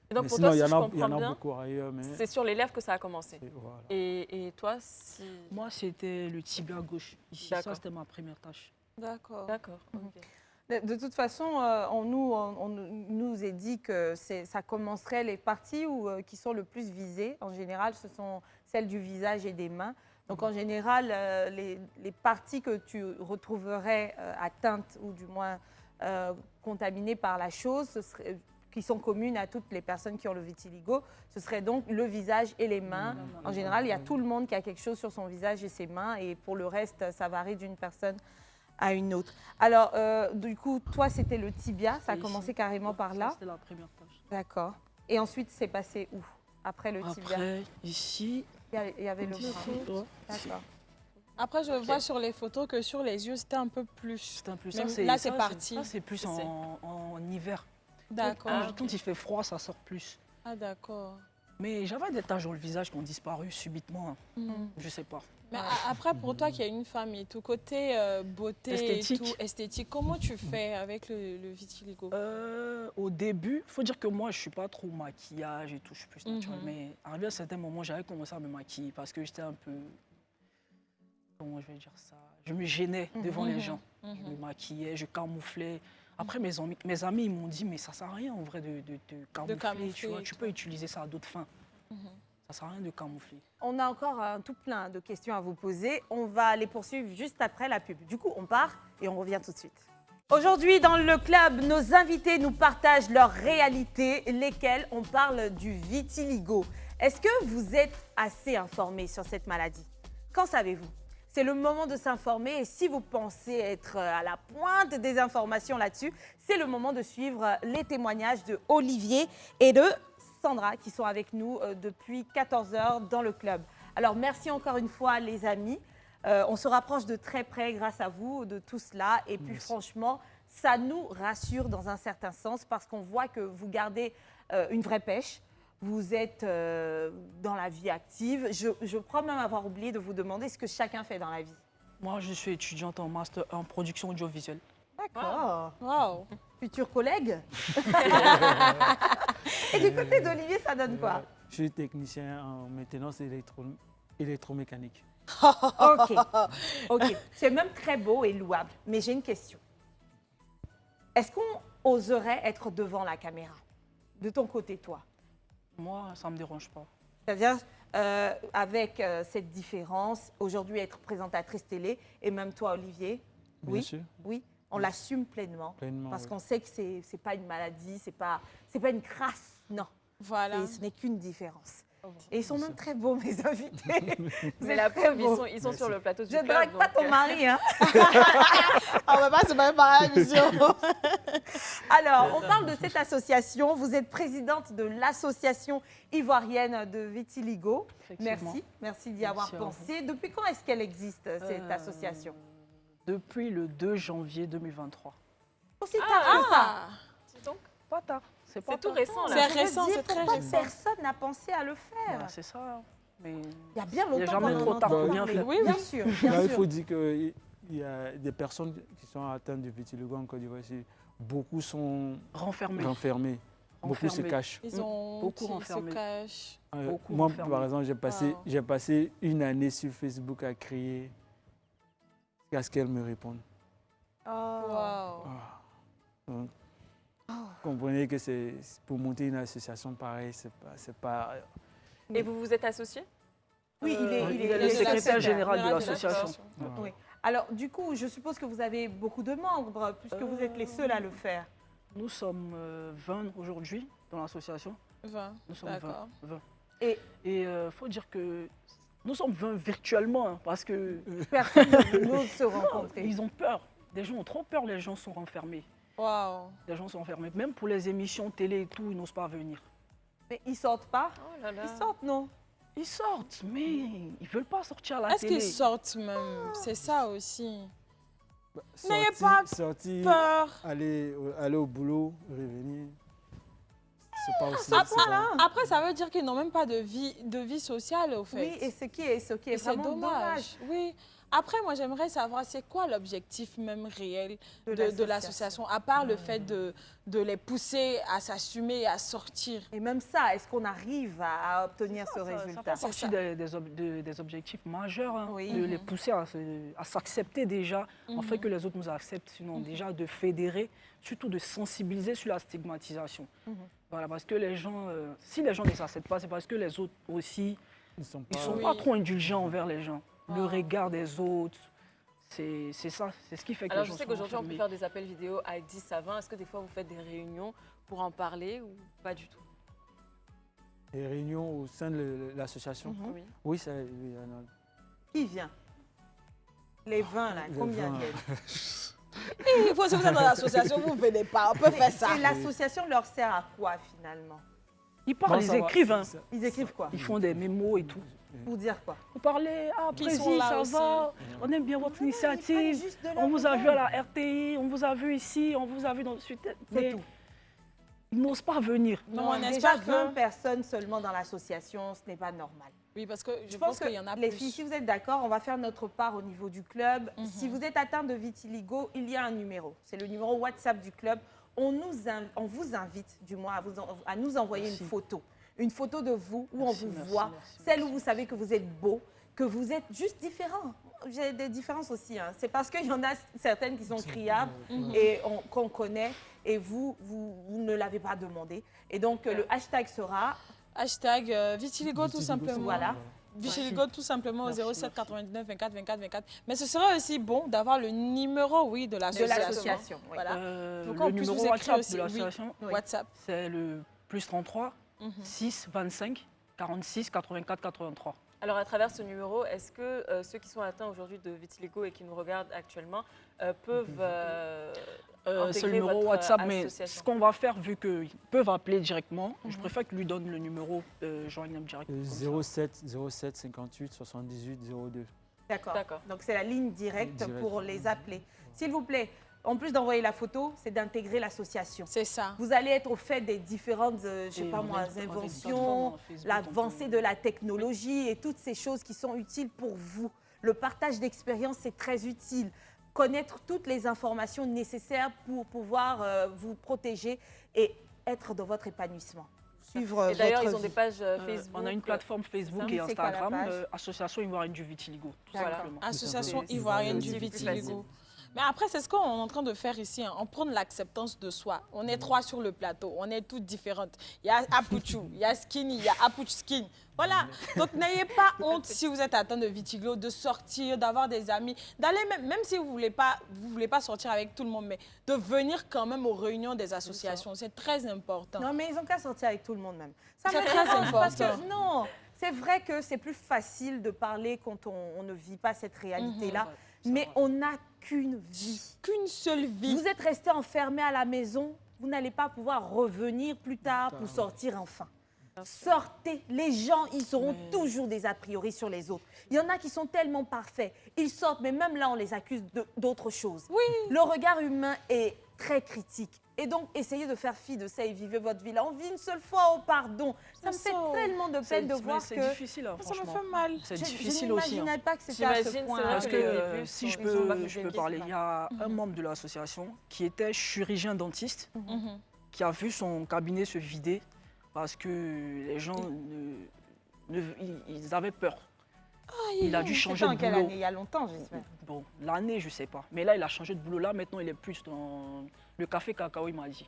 Et donc Mais pour sinon, toi, si il je y en comprends a bien, beaucoup ailleurs. Mais c'est sur les lèvres que ça a commencé. voilà. Et toi, si... Moi, c'était le tibia gauche. Ici, D'accord. ça, c'était ma première tâche. D'accord. D'accord, ok. De toute façon, on nous est dit que ça commencerait les parties qui sont le plus visées. En général, ce sont celles du visage et des mains. Donc, en général, les parties que tu retrouverais atteintes ou du moins contaminées par la chose, qui sont communes à toutes les personnes qui ont le vitiligo, ce serait donc le visage et les mains. En général, il y a tout le monde qui a quelque chose sur son visage et ses mains. Et pour le reste, ça varie d'une personne à une autre. Alors, du coup, toi, c'était le tibia. Ça a Ici. commencé carrément par Ça, là. c'était la première tâche. D'accord. Et ensuite, c'est passé où? Après le tibia, Après, ici, il y avait le bras. ouais, D'accord. Après, je vois sur les photos que sur les yeux, c'était un peu plus. c'est un peu Même ça. là, c'est parti. Ça, c'est plus C'est- en hiver. D'accord. Quand il fait froid, ça sort plus. Ah, d'accord. Mais j'avais des taches dans le visage qui ont disparu subitement. Je sais pas. Mais après, pour toi qui as une famille, tout côté beauté Esthétique. et tout, esthétique, comment tu fais avec le vitiligo? Au début, il faut dire que moi, je suis pas trop maquillage et tout, je suis plus naturel. Mais arrivé à un certain moment, j'avais commencé à me maquiller parce que j'étais un peu... Comment je vais dire ça? Je me gênais devant les gens. Je me maquillais, je camouflais. Après, mes amis ils m'ont dit, mais ça sert à rien en vrai de camoufler. camoufler Tu vois, et tu tout. peux utiliser ça à d'autres fins. Ça sert à rien de camoufler. On a encore un tout plein de questions à vous poser. On va les poursuivre juste après la pub. Du coup, on part et on revient tout de suite. Aujourd'hui, dans le club, nos invités nous partagent leur réalité, lesquelles on parle du vitiligo. Est-ce que vous êtes assez informés sur cette maladie? Qu'en savez-vous? C'est le moment de s'informer et si vous pensez être à la pointe des informations là-dessus, c'est le moment de suivre les témoignages de Olivier et de Sandra qui sont avec nous depuis 14 heures dans le club. Alors merci encore une fois les amis. On se rapproche de très près grâce à vous de tout cela et puis franchement, ça nous rassure dans un certain sens parce qu'on voit que vous gardez une vraie pêche. Vous êtes dans la vie active. Je crois même avoir oublié de vous demander ce que chacun fait dans la vie. Moi, je suis étudiante en master en production audiovisuelle. D'accord. Waouh! Futur collègue. Et du côté d'Olivier, ça donne quoi? Je suis technicien en maintenance électromécanique. Ok. Ok. C'est même très beau et louable. Mais j'ai une question. Est-ce qu'on oserait être devant la caméra? De ton côté, toi? Moi, ça ne me dérange pas. C'est-à-dire, avec cette différence, aujourd'hui être présentatrice télé, et même toi, Olivier, Bien sûr. oui, on l'assume pleinement. Pleinement, Parce oui. qu'on sait que c'est pas une maladie, c'est pas une crasse, non. Voilà. Ce n'est qu'une différence. Et ils sont même très beaux, mes invités. Vous Mais êtes la très preuve, beaux. ils sont sur le plateau du Je ne club. drague pas donc, ton mari, hein. On va pas se préparer à l'émission. Alors, on parle de cette association. Vous êtes présidente de l'association ivoirienne de vitiligo. Effectivement. Merci d'y avoir Merci à vous. pensé. Depuis quand est-ce qu'elle existe, cette association? Depuis le 2 janvier 2023. Aussi tard que ça. dis donc, Pas tard. C'est pas c'est tout tard. récent, C'est là. récent, c'est très Pourquoi récent. personne n'a pensé à le faire? Voilà, c'est ça. Mais Il y a bien longtemps Il y a jamais qu'on en trop tard entend pour bien parler. faire. Oui, Bien oui. sûr, Là, bien il sûr. faut dire qu'il y a des personnes qui sont atteintes de vitiligo en Côte d'Ivoire. Beaucoup sont renfermé. renfermés. Beaucoup se Renfermés. cachent. Ils ont Beaucoup ils se renfermés. cachent. Beaucoup Moi, renfermés. par exemple, Wow. j'ai passé une année sur Facebook à crier jusqu'à ce qu'elle me réponde. Oh. Waouh. Donc, comprenez que c'est pour monter une association pareille, c'est pas. Et vous vous êtes associés? Oui, il est il est le secrétaire général de l'association. l'association. Voilà. Oui. Alors, du coup, je suppose que vous avez beaucoup de membres, puisque vous êtes les seuls à le faire. Nous sommes 20 aujourd'hui dans l'association. 20. Nous sommes D'accord. 20. Et Et faut dire que nous sommes 20 virtuellement hein, parce que personne n'ose se rencontrer. ils ont peur. Les gens ont trop peur, les gens sont renfermés. Waouh. Les gens sont enfermés. Même pour les émissions télé et tout, ils n'osent pas venir. Mais ils sortent pas? Oh là là. Ils sortent, non? Ils sortent, mais ils ne veulent pas sortir à la Est-ce télé. qu'ils sortent même? C'est ça aussi. N'ayez sortir, Peur. aller au boulot, revenir. C'est pas aussi. Après, c'est pas- après, ça veut dire qu'ils n'ont même pas de vie sociale, au fait. Oui, et ce qui est Et c'est vraiment dommage. dommage. Oui. Après, moi, j'aimerais savoir, c'est quoi l'objectif même réel De de l'association, à part le fait de les pousser à s'assumer et à sortir. Et même ça, est-ce qu'on arrive à obtenir ce Ça résultat? fait partie des objectifs majeurs, hein, Oui. de les pousser à s'accepter déjà, afin que les autres nous acceptent, sinon déjà de fédérer, surtout de sensibiliser sur la stigmatisation. Voilà, parce que les gens, si les gens ne s'acceptent pas, c'est parce que les autres aussi, Ils ne sont ils pas... sont pas trop indulgents envers les gens. Le regard des autres, c'est ça, c'est ce qui fait que Alors, les je gens sais sont qu'aujourd'hui, on peut enfermés. faire des appels vidéo à 10 à 20. Est-ce que des fois, vous faites des réunions pour en parler ou pas du tout? Les réunions au sein de l'association. Oui. Oui, ça, oui, il y en a. Qui vient? Les 20, là, Les combien 20. viennent? Il faut, si vous êtes dans l'association, vous ne venez pas, on peut faire ça. Et l'association leur sert à quoi, finalement? Ils parlent, Bon, ils ça va, écrivent, hein. Ils écrivent quoi? Ils font des mémos et tout. Pour dire quoi? Vous parlez, ah, Qu'ils sont Président, là ça aussi. va, on aime bien votre initiative, on vous a vu à la RTI, on vous a vu ici, on vous a vu dans le sud. C'est tout. Ils n'osent pas venir. Non, on déjà espère 20 que... personnes seulement dans l'association, ce n'est pas normal. Oui, parce que je Je pense qu'il y en a les plus. filles, si vous êtes d'accord, on va faire notre part au niveau du club. Si vous êtes atteint de vitiligo, il y a un numéro. C'est le numéro WhatsApp du club. On vous invite, du moins, à nous envoyer Merci. une photo. Une photo de vous, où Merci, on vous merci, voit, merci, celle merci. où vous savez que vous êtes beau, que vous êtes juste différent. J'ai des différences aussi. Hein. C'est parce qu'il y en a certaines qui sont criables et qu'on connaît, et vous ne l'avez pas demandé. Et donc, le hashtag sera... Hashtag vitiligo tout simplement. Voilà. Vitiligo tout simplement au Merci, 07 99 24 24 24. Mais ce serait aussi bon d'avoir le numéro, oui, de De l'association. l'association. Oui. Voilà. Donc, Le on puisse numéro vous écrire WhatsApp aussi, de oui. l'association, WhatsApp. c'est le plus 33 6 25 46 84 83. Alors, à travers ce numéro, est-ce que ceux qui sont atteints aujourd'hui de vitiligo et qui nous regardent actuellement peuvent C'est le intégrer numéro votre WhatsApp, mais association? ce qu'on va faire, vu qu'ils peuvent appeler directement, je préfère qu'ils lui donnent le numéro joignable directement. 07 58 78 02. D'accord. D'accord. Donc c'est la ligne directe Direct. pour les appeler. S'il vous plaît, en plus d'envoyer la photo, c'est d'intégrer l'association. C'est ça. Vous allez être au fait des différentes, je sais Et pas on moi, a des inventions, plateformes, Facebook, l'avancée de la technologie et toutes ces choses qui sont utiles pour vous. Le partage d'expérience, c'est très utile. Connaître toutes les informations nécessaires pour pouvoir vous protéger et être dans votre épanouissement. Suivre Et d'ailleurs, votre ils ont des vie. pages Facebook. On a une plateforme Facebook et C'est quoi la Instagram, page Association Ivoirienne du Vitiligo, tout Voilà. simplement. Association C'est ivoirienne aussi du plus vitiligo. facile. Mais après, c'est ce qu'on est en train de faire ici. Hein. On prend l'acceptance de soi. On est trois sur le plateau. On est toutes différentes. Il y a Apuchu, il y a Skinny, il y a Apuch Skin. Voilà. Donc, n'ayez pas honte si vous êtes atteint de vitiligo, de sortir, d'avoir des amis, d'aller même si vous voulez pas sortir avec tout le monde, mais de venir quand même aux réunions des associations. C'est très important. Non, mais ils ont qu'à sortir avec tout le monde même. Ça C'est me très dérange parce important. que, non, c'est vrai que c'est plus facile de parler quand on ne vit pas cette réalité-là, mais on n'a qu'une vie. Qu'une seule vie. Vous êtes resté enfermé à la maison, vous n'allez pas pouvoir revenir plus tard pour sortir enfin. Sortez, les gens, ils auront toujours des a priori sur les autres. Il y en a qui sont tellement parfaits, ils sortent, mais même là, on les accuse d'autres choses. Oui. Le regard humain est très critique. Et donc, essayez de faire fi de ça et vivez votre vie là. On vit une seule fois au pardon. Ça me fait ça. tellement de peine de voir C'est que... difficile, hein, Ça me franchement. fait mal. C'est Je difficile aussi. hein. n'imaginais pas que c'était à ce J'imagine, point. c'est vrai Parce que que les débuts si sont- je ils sont pas peux, je peux bien parler, il y a un membre de l'association qui était chirurgien dentiste, qui a vu son cabinet se vider parce que les gens ils avaient peur. Il a dû changer C'était en de quelle boulot. année? Il y a longtemps, j'espère. Bon, l'année, je ne sais pas. Mais là, il a changé de boulot. Là, maintenant, il est plus dans le café cacao, il m'a dit.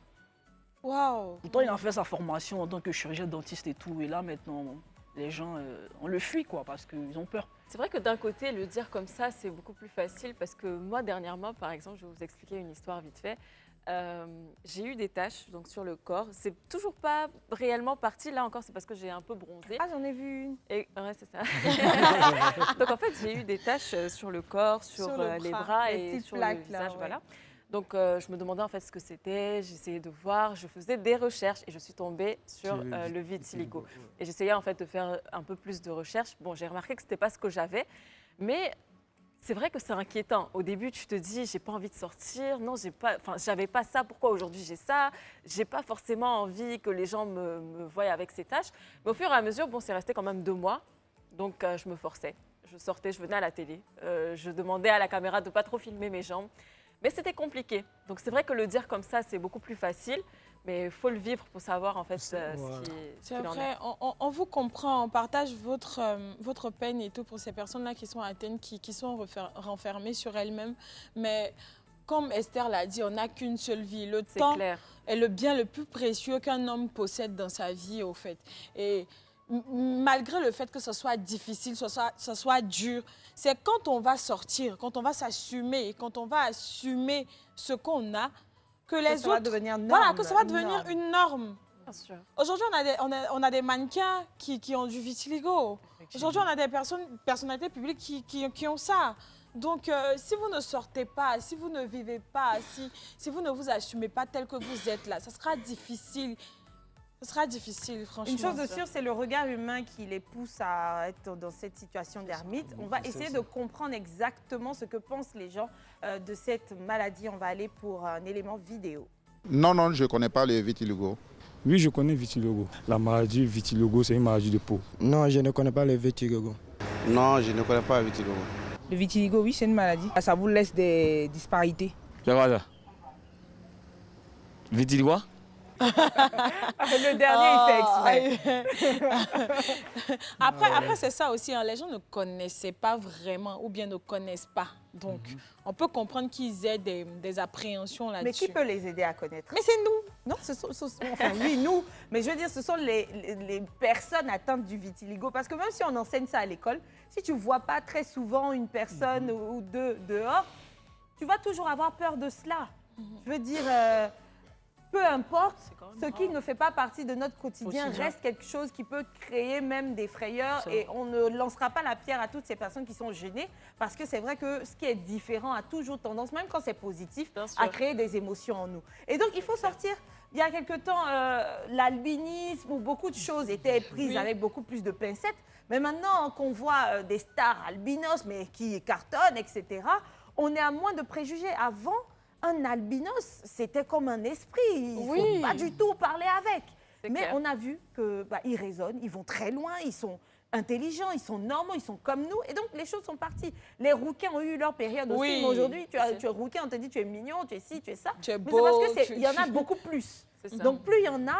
Waouh. Pourtant, il a fait sa formation en tant que chirurgien dentiste et tout. Et là, maintenant, les gens, on le fuit, quoi, parce qu'ils ont peur. C'est vrai que d'un côté, le dire comme ça, c'est beaucoup plus facile parce que moi, dernièrement, par exemple, je vais vous expliquer une histoire vite fait. J'ai eu des taches donc, sur le corps. C'est toujours pas réellement parti. Là encore, c'est parce que j'ai un peu bronzé. Ah, j'en ai vu une. Et, ouais, c'est ça. Donc en fait, j'ai eu des taches sur le corps, sur, le les bras, bras les et petites sur plaques, le là, visage. ouais. Voilà. Donc je me demandais en fait ce que c'était. J'essayais de voir. Je faisais des recherches et je suis tombée sur le vitiligo. Et j'essayais en fait de faire un peu plus de recherches. Bon, j'ai remarqué que c'était pas ce que j'avais, mais c'est vrai que c'est inquiétant. Au début, tu te dis, j'ai pas envie de sortir. Non, j'avais pas ça. Pourquoi aujourd'hui j'ai ça? J'ai pas forcément envie que les gens me voient avec ces taches. Mais au fur et à mesure, bon, c'est resté quand même 2 mois. Donc, je me forçais. je sortais, je venais à la télé. Je demandais à la caméra de ne pas trop filmer mes jambes. Mais c'était compliqué. Donc c'est vrai que le dire comme ça, c'est beaucoup plus facile. Mais il faut le vivre pour savoir en fait ce C'est qu'il en vrai, est. on vous comprend, on partage votre peine et tout pour ces personnes-là qui sont atteintes, qui sont renfermées sur elles-mêmes. Mais comme Esther l'a dit, on n'a qu'une seule vie. Le C'est temps clair. est le bien le plus précieux qu'un homme possède dans sa vie, au fait. Et malgré le fait que ce soit difficile, ce soit dur, c'est quand on va sortir, quand on va s'assumer, quand on va assumer ce qu'on a, que les ça autres... va devenir norme, voilà, que ça va une devenir norme. une norme. Bien sûr. Aujourd'hui, on a des mannequins qui ont du vitiligo. Aujourd'hui, on a des personnalités publiques qui ont ça. Donc, si vous ne sortez pas, si vous ne vivez pas, si vous ne vous assumez pas tel que vous êtes là, ça sera difficile. Ce sera difficile, franchement. Une chose de sûre, c'est le regard humain qui les pousse à être dans cette situation d'ermite. On va essayer de comprendre exactement ce que pensent les gens de cette maladie. On va aller pour un élément vidéo. Non, non, je ne connais pas le vitiligo. Oui, je connais vitiligo. La maladie vitiligo, c'est une maladie de peau. Non, je ne connais pas le vitiligo. Non, je ne connais pas le vitiligo. Le vitiligo, oui, c'est une maladie. Ça vous laisse des disparités. C'est quoi ça? Vitiligo? Le dernier, il fait exprès. Après c'est ça aussi. Hein, les gens ne connaissaient pas vraiment ou bien ne connaissent pas. Donc, on peut comprendre qu'ils aient des appréhensions là-dessus. Mais qui peut les aider à connaître? Mais c'est nous. Non, enfin oui, nous. Mais je veux dire, ce sont les personnes atteintes du vitiligo. Parce que même si on enseigne ça à l'école, si tu ne vois pas très souvent une personne ou deux dehors, tu vas toujours avoir peur de cela. Je veux dire, peu importe, ce qui ne fait pas partie de notre quotidien reste quelque chose qui peut créer même des frayeurs. Et on ne lancera pas la pierre à toutes ces personnes qui sont gênées. Parce que c'est vrai que ce qui est différent a toujours tendance, même quand c'est positif, à créer des émotions en nous. Et donc, il faut sortir. Il y a quelque temps, l'albinisme ou beaucoup de choses étaient prises avec beaucoup plus de pincettes. Mais maintenant qu'on voit des stars albinos, mais qui cartonnent, etc., on est à moins de préjugés. Avant, un albinos, c'était comme un esprit. Il ne faut pas du tout parler avec. Mais on a vu qu'ils résonnent, ils vont très loin, ils sont intelligents, ils sont normaux, ils sont comme nous. Et donc, les choses sont parties. Les rouquins ont eu leur période aussi. Mais aujourd'hui, tu es rouquin, on te dit tu es mignon, tu es ci, tu es ça. Tu es mais beau, c'est parce qu'il y en a beaucoup plus. Donc, plus il y en a,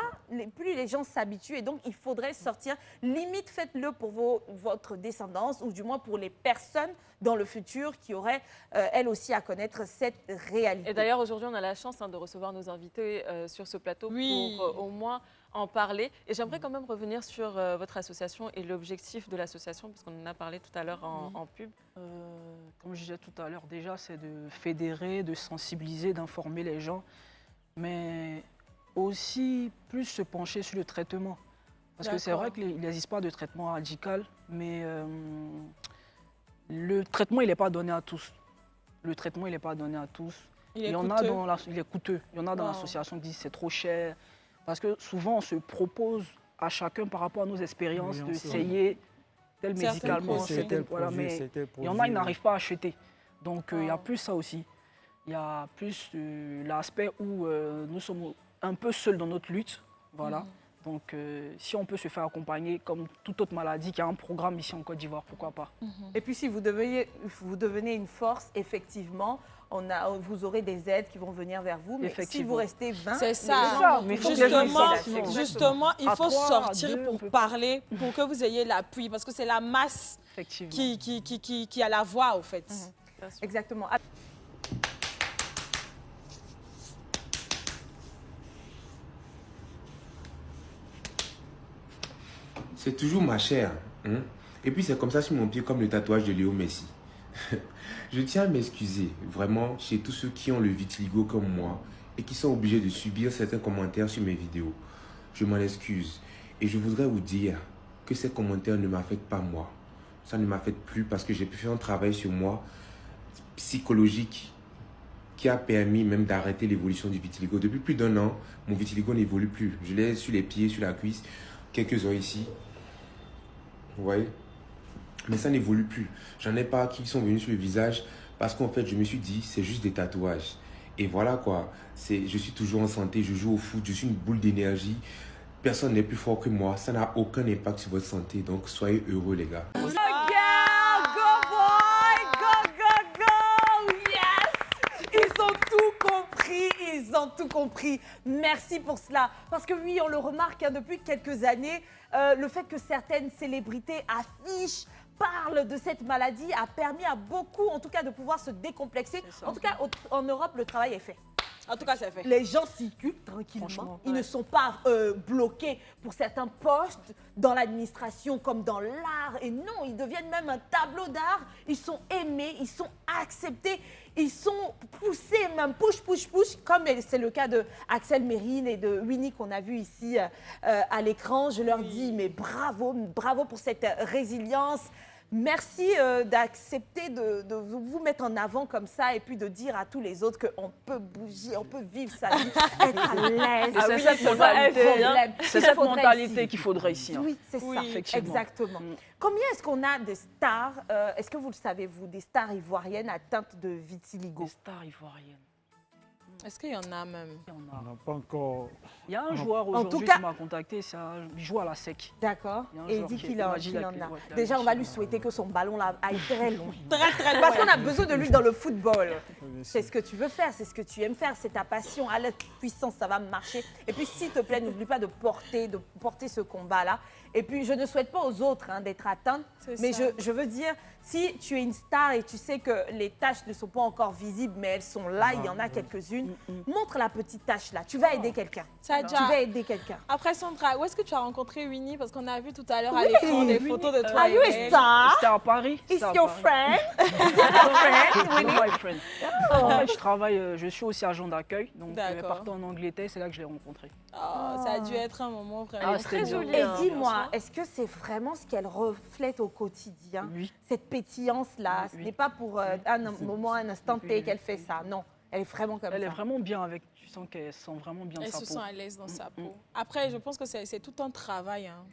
plus les gens s'habituent. Et donc, il faudrait sortir. Limite, faites-le pour votre descendance ou du moins pour les personnes dans le futur qui auraient, elles aussi, à connaître cette réalité. Et d'ailleurs, aujourd'hui, on a la chance de recevoir nos invités sur ce plateau pour au moins en parler. Et j'aimerais quand même revenir sur votre association et l'objectif de l'association, parce qu'on en a parlé tout à l'heure en pub. Comme je disais tout à l'heure, déjà, c'est de fédérer, de sensibiliser, d'informer les gens. Mais aussi plus se pencher sur le traitement. Parce que c'est vrai qu'il n'existe pas de traitement radical, mais le traitement, il n'est pas donné à tous. Le traitement, il n'est pas donné à tous. Il est coûteux. Il y en a dans l'association qui disent que c'est trop cher. Parce que souvent, on se propose à chacun par rapport à nos expériences d'essayer tel médicament, voilà, mais il y en a qui n'arrivent pas à acheter. Donc, il y a plus ça aussi. Il y a plus l'aspect où nous sommes un peu seuls dans notre lutte. Voilà. Donc, si on peut se faire accompagner comme toute autre maladie, qui a un programme ici en Côte d'Ivoire, pourquoi pas. Et puis, si vous devenez une force, effectivement, vous aurez des aides qui vont venir vers vous. Mais si vous restez 20, c'est ça. Mais justement, il faut sortir pour parler, pour que vous ayez l'appui, parce que c'est la masse qui a la voix, au fait. Exactement. C'est toujours ma chair. Hein? Et puis c'est comme ça sur mon pied, comme le tatouage de Léo Messi. Je tiens à m'excuser vraiment chez tous ceux qui ont le vitiligo comme moi et qui sont obligés de subir certains commentaires sur mes vidéos. Je m'en excuse. Et je voudrais vous dire que ces commentaires ne m'affectent pas moi. Ça ne m'affecte plus parce que j'ai pu faire un travail sur moi psychologique qui a permis même d'arrêter l'évolution du vitiligo. Depuis plus d'1 an, mon vitiligo n'évolue plus. Je l'ai sur les pieds, sur la cuisse, quelques-uns ici. Vous voyez? Mais ça n'évolue plus. J'en ai pas qui sont venus sur le visage parce qu'en fait, je me suis dit, c'est juste des tatouages. Et voilà quoi. Je suis toujours en santé, je joue au foot, je suis une boule d'énergie. Personne n'est plus fort que moi. Ça n'a aucun impact sur votre santé. Donc, soyez heureux, les gars. Go! ils ont tout compris. Merci pour cela. Parce que oui, on le remarque depuis quelques années, le fait que certaines célébrités affichent, parlent de cette maladie a permis à beaucoup, en tout cas, de pouvoir se décomplexer. En tout cas, en Europe, le travail est fait. En tout cas, c'est fait. Les gens circulent tranquillement. Ils ne sont pas bloqués pour certains postes dans l'administration comme dans l'art. Et non, ils deviennent même un tableau d'art. Ils sont aimés, ils sont acceptés, ils sont poussés, même push, comme c'est le cas de Axel Mérine et de Winnie qu'on a vu ici à l'écran. Je leur dis, mais bravo, bravo pour cette résilience. Merci d'accepter de vous mettre en avant comme ça et puis de dire à tous les autres qu'on peut bouger, on peut vivre sa vie, être à l'aise. C'est cette mentalité qu'il faudrait ici. Hein. Oui, c'est ça, exactement. Combien est-ce qu'on a de stars, est-ce que vous le savez, vous, des stars ivoiriennes atteintes de vitiligo? Des stars ivoiriennes. Est-ce qu'il y en a même? On n'a pas encore... Il y a un joueur aujourd'hui qui m'a contacté, il joue à la SEC. D'accord. Et il dit qu'il en a. Ouais, Déjà, on va lui souhaiter que son ballon là aille très loin. Très loin. Parce qu'on a besoin de lui dans le football. C'est ce que tu veux faire, c'est ce que tu aimes faire, c'est ta passion. À la puissance, ça va marcher. Et puis, s'il te plaît, n'oublie pas de porter ce combat-là. Et puis, je ne souhaite pas aux autres d'être atteints. Mais je veux dire, si tu es une star et tu sais que les taches ne sont pas encore visibles, mais elles sont là, il y en a quelques-unes, montre la petite tache là. Tu vas aider quelqu'un. Tu vas aider quelqu'un. Après Sandra, où est-ce que tu as rencontré Winnie? Parce qu'on a vu tout à l'heure à l'écran des photos de toi. Are you a star? C'était à Paris. Is your friend? My friend. En fait, je suis aussi agent d'accueil. Donc, partout en Angleterre, c'est là que je l'ai rencontré. Oh, ça a dû être un moment vraiment très joli. Et dis-moi, est-ce que c'est vraiment ce qu'elle reflète au quotidien? Cette pétillance-là, ce n'est pas pour un moment, un instant T qu'elle fait ça. Non, elle est vraiment comme ça. Elle est vraiment bien avec. Tu sens qu'elle sent vraiment bien sa peau. Elle se sent à l'aise dans sa peau. Après, je pense que c'est tout un travail. Hein.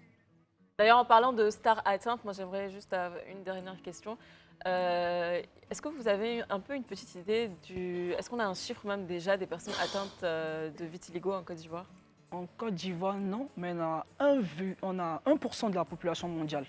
D'ailleurs, en parlant de stars atteintes, moi j'aimerais juste une dernière question. Est-ce que vous avez un peu une petite idée Est-ce qu'on a un chiffre même déjà des personnes atteintes de vitiligo en Côte d'Ivoire? En Côte d'Ivoire, non, mais on a 1% de la population mondiale.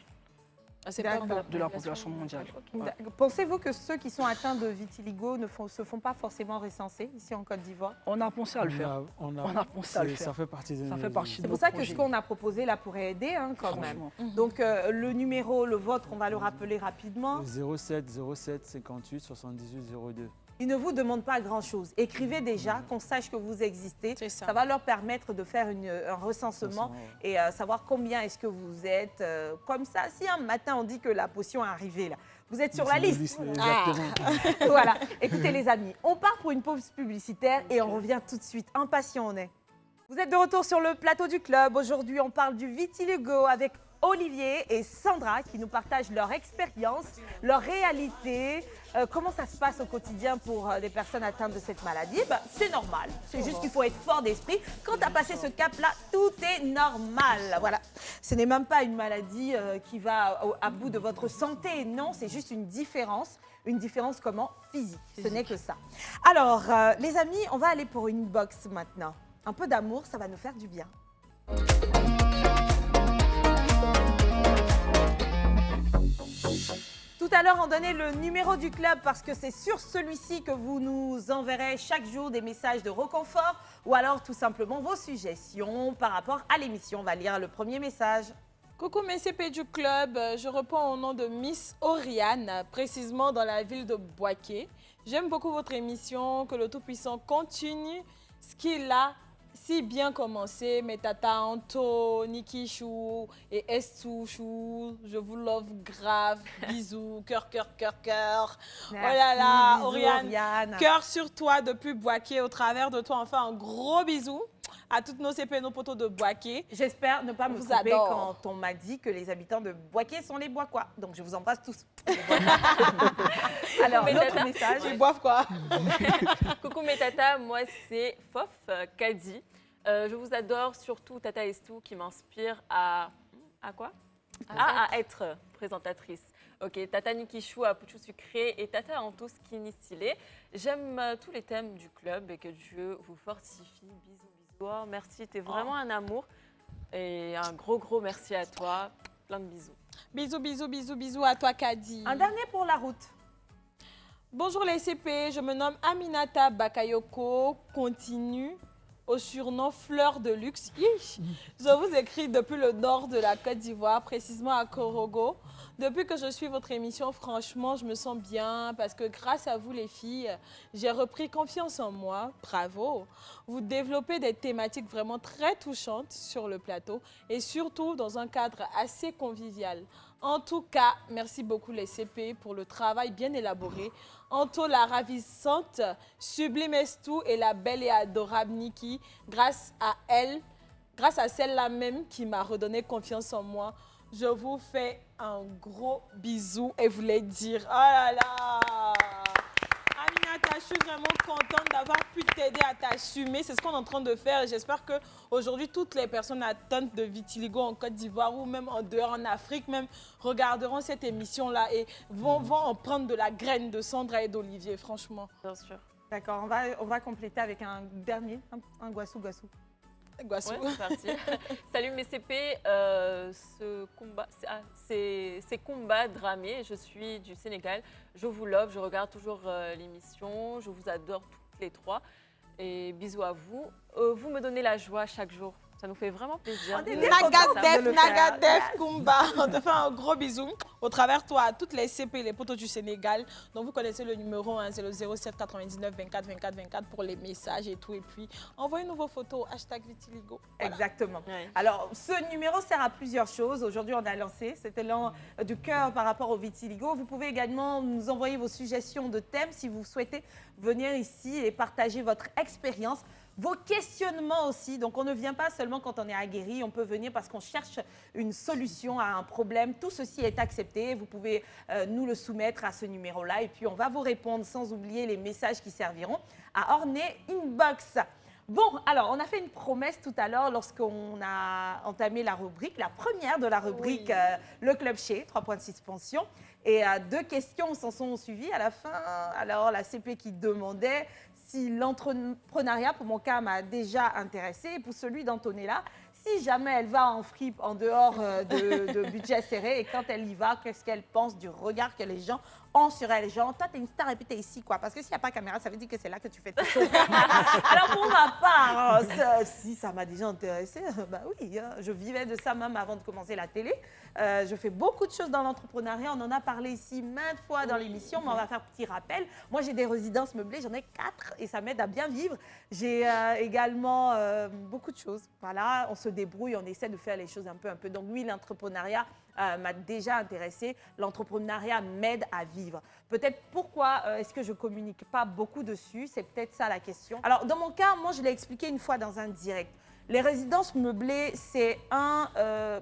C'est pas de la population mondiale. Ouais. Pensez-vous que ceux qui sont atteints de vitiligo ne se font pas forcément recenser ici en Côte d'Ivoire? On a pensé à le faire. On a pensé à le faire. Ça fait partie de nos projets. C'est pour ça que ce qu'on a proposé là pourrait aider quand même. Donc le numéro, le vôtre, on va le rappeler rapidement. 07 58 78 02. Ils ne vous demandent pas grand-chose. Écrivez déjà, qu'on sache que vous existez. Ça va leur permettre de faire un recensement et savoir combien est-ce que vous êtes. Comme ça, si un matin on dit que la potion est arrivée, là, vous êtes sur la liste. Voilà. Écoutez les amis, on part pour une pause publicitaire et on revient tout de suite. Impatient on est. Vous êtes de retour sur le plateau du club. Aujourd'hui, on parle du vitiligo avec Olivier et Sandra qui nous partagent leur expérience, leur réalité, comment ça se passe au quotidien pour les personnes atteintes de cette maladie. C'est normal, c'est juste qu'il faut être fort d'esprit. Quand tu as passé ce cap-là, tout est normal. Voilà. Ce n'est même pas une maladie qui va à bout de votre santé, non, c'est juste une différence. Une différence comment? Physique, ce n'est que ça. Alors, les amis, on va aller pour une box maintenant. Un peu d'amour, ça va nous faire du bien. Tout à l'heure, on donnait le numéro du club parce que c'est sur celui-ci que vous nous enverrez chaque jour des messages de réconfort ou alors tout simplement vos suggestions par rapport à l'émission. On va lire le premier message. Coucou mes CP du club, je réponds au nom de Miss Oriane, précisément dans la ville de Boaké. J'aime beaucoup votre émission, que le Tout-Puissant continue ce qu'il a si bien commencé. Mes tata Anto, Niki Chou et Estou Chou, je vous love grave. Bisous, cœur, cœur, cœur, cœur. Merci, oh là là, bisous, Oriane, cœur sur toi depuis Boaké, au travers de toi. Enfin, un gros bisou à toutes nos CP, nos potos de Boaké. J'espère ne pas me tromper quand on m'a dit que les habitants de Boaké sont les Boakois. Donc, je vous embrasse tous. Alors, notre message. Ils boivent quoi? Coucou mes tatas, moi c'est Fof Kadi. Je vous adore, surtout Tata Estou qui m'inspire à quoi? À être présentatrice. Ok, Tata Nikichou à Pouchou Sucré et Tata Anto Skinny Stylé. J'aime tous les thèmes du club et que Dieu vous fortifie. Bisous, bisous. Merci, t'es vraiment un amour. Et un gros merci à toi. Plein de bisous. Bisous, bisous, bisous, bisous à toi, Kadi. Un dernier pour la route. Bonjour les CP, je me nomme Aminata Bakayoko, continue au surnom Fleur de Luxe. Je vous écris depuis le nord de la Côte d'Ivoire, précisément à Korogo. Depuis que je suis votre émission, franchement, je me sens bien parce que grâce à vous les filles, j'ai repris confiance en moi. Bravo. Vous développez des thématiques vraiment très touchantes sur le plateau et surtout dans un cadre assez convivial. En tout cas, merci beaucoup les CP pour le travail bien élaboré. Anto la ravissante, Sublime Estou et la belle et adorable Nikki, grâce à celle-là même qui m'a redonné confiance en moi. Je vous fais un gros bisou et voulais dire, oh là là, Aminata, je suis vraiment contente d'avoir pu t'aider à t'assumer. C'est ce qu'on est en train de faire et j'espère qu'aujourd'hui, toutes les personnes atteintes de vitiligo en Côte d'Ivoire ou même en dehors, en Afrique même, regarderont cette émission-là et vont en prendre de la graine de Sandra et d'Olivier, franchement. Bien sûr. D'accord, on va compléter avec un dernier, un guassou-guassou. Ouais, c'est parti. Salut mes CP, c'est Kumba Dramé, je suis du Sénégal. Je vous love, je regarde toujours l'émission, je vous adore toutes les trois. Et bisous à vous. Vous me donnez la joie chaque jour. Ça nous fait vraiment plaisir. Nagadef, Kumba. On te fait un gros bisou au travers de toi à toutes les CP, les potos du Sénégal. Donc vous connaissez le numéro, hein, c'est le 07 99 24 24 24 pour les messages et tout. Et puis envoyez-nous vos photos, #vitiligo. Voilà. Exactement. Ouais. Alors ce numéro sert à plusieurs choses. Aujourd'hui on a lancé, c'était l'an du cœur par rapport au vitiligo. Vous pouvez également nous envoyer vos suggestions de thèmes si vous souhaitez venir ici et partager votre expérience. Vos questionnements aussi, donc on ne vient pas seulement quand on est aguerri, on peut venir parce qu'on cherche une solution à un problème. Tout ceci est accepté, vous pouvez nous le soumettre à ce numéro-là et puis on va vous répondre sans oublier les messages qui serviront à orner Inbox. Bon, alors on a fait une promesse tout à l'heure lorsqu'on a entamé la rubrique, la première de la rubrique Le Club Chez, 3 points de suspension. Et 2 questions s'en sont suivies à la fin. Alors la CP qui demandait si l'entrepreneuriat, pour mon cas, m'a déjà intéressée. Et pour celui d'Antonella, si jamais elle va en fripe en dehors de budget serré et quand elle y va, qu'est-ce qu'elle pense du regard que les gens ont sur elle. Genre, toi, t'es une star et puis t'es ici, quoi. Parce que s'il n'y a pas de caméra, ça veut dire que c'est là que tu fais tes choses. Alors, pour ma part, si ça m'a déjà intéressée, bah oui, je vivais de ça même avant de commencer la télé. Je fais beaucoup de choses dans l'entrepreneuriat. On en a parlé ici maintes fois dans l'émission, mais on va faire un petit rappel. Moi, j'ai des résidences meublées, j'en ai 4 et ça m'aide à bien vivre. J'ai également beaucoup de choses. Voilà, on se débrouille, on essaie de faire les choses un peu. Donc oui, l'entrepreneuriat m'a déjà intéressée. L'entrepreneuriat m'aide à vivre. Peut-être pourquoi est-ce que je ne communique pas beaucoup dessus? C'est peut-être ça la question. Alors, dans mon cas, moi, je l'ai expliqué une fois dans un direct. Les résidences meublées, c'est un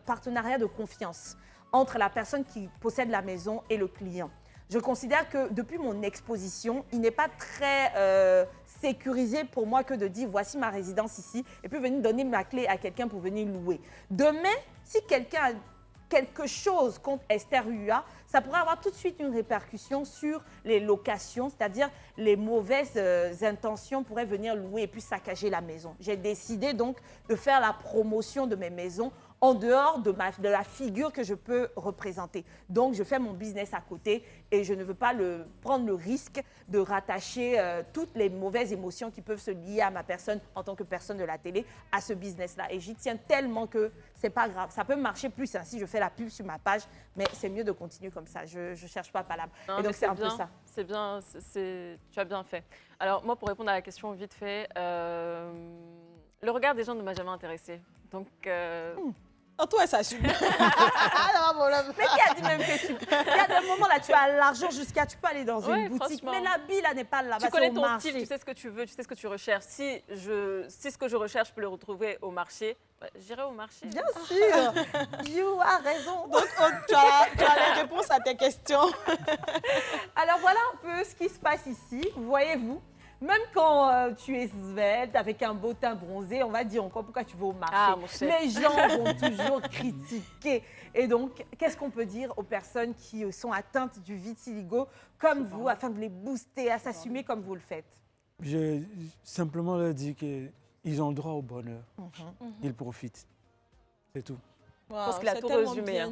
partenariat de confiance entre la personne qui possède la maison et le client. Je considère que depuis mon exposition, il n'est pas très sécurisé pour moi que de dire voici ma résidence ici et puis venir donner ma clé à quelqu'un pour venir louer. Demain, si quelqu'un a quelque chose contre Esther UA, ça pourrait avoir tout de suite une répercussion sur les locations, c'est-à-dire les mauvaises intentions pourraient venir louer et puis saccager la maison. J'ai décidé donc de faire la promotion de mes maisons en dehors de la figure que je peux représenter. Donc, je fais mon business à côté et je ne veux pas prendre le risque de rattacher toutes les mauvaises émotions qui peuvent se lier à ma personne en tant que personne de la télé à ce business-là. Et j'y tiens tellement que c'est pas grave. Ça peut marcher plus si je fais la pub sur ma page, mais c'est mieux de continuer comme ça. Je ne cherche pas palabre. Et donc, c'est un peu ça. C'est bien, tu as bien fait. Alors, moi, pour répondre à la question vite fait, le regard des gens ne m'a jamais intéressée. Donc... Oh, toi, ça assume. Mais qui a dit même que il y a des moments là, tu as l'argent jusqu'à, tu peux aller dans une boutique, mais l'habit là n'est pas là-bas. Tu connais ton style, tu sais ce que tu veux, tu sais ce que tu recherches. Si ce que je recherche, je peux le retrouver au marché, j'irai au marché. Bien sûr, you as raison. Donc, tu as les réponses à tes questions. Alors voilà un peu ce qui se passe ici, voyez-vous. Même quand tu es svelte, avec un beau teint bronzé, on va dire encore pourquoi tu vas au marché. Les gens vont toujours critiquer. Et donc, qu'est-ce qu'on peut dire aux personnes qui sont atteintes du vitiligo comme vous, afin de les booster à s'assumer comme vous le faites? Je simplement leur dis qu'ils ont le droit au bonheur. Ils profitent. C'est tout. Je pense qu'il a tout résumé.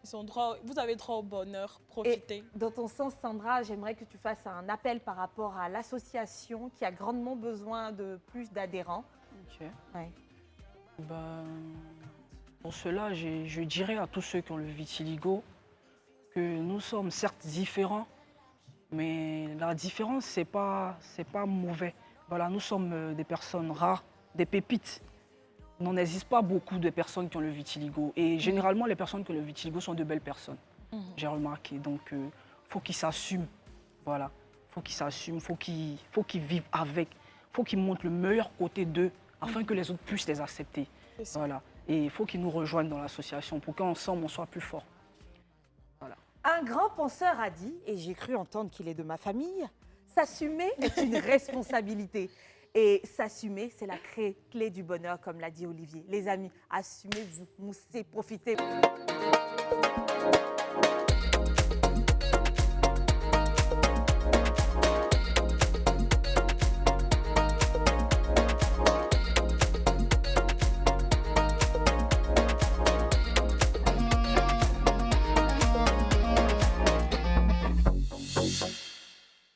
Vous avez droit au bonheur, profitez. Et dans ton sens, Sandra, j'aimerais que tu fasses un appel par rapport à l'association qui a grandement besoin de plus d'adhérents. Ok. Ouais. Ben, pour cela, je dirais à tous ceux qui ont le vitiligo que nous sommes certes différents, mais la différence, c'est pas mauvais. Voilà, nous sommes des personnes rares, des pépites. Il n'en existe pas beaucoup de personnes qui ont le vitiligo. Et généralement, les personnes qui ont le vitiligo sont de belles personnes. J'ai remarqué. Donc, il faut qu'ils s'assument. Voilà. Il faut qu'ils s'assument, il faut qu'ils vivent avec. Il faut qu'ils montrent le meilleur côté d'eux afin que les autres puissent les accepter. Voilà. Et il faut qu'ils nous rejoignent dans l'association pour qu'ensemble, on soit plus forts. Voilà. Un grand penseur a dit, et j'ai cru entendre qu'il est de ma famille, s'assumer est une responsabilité. Et s'assumer, c'est la clé du bonheur, comme l'a dit Olivier. Les amis, assumez-vous, moussez, profitez.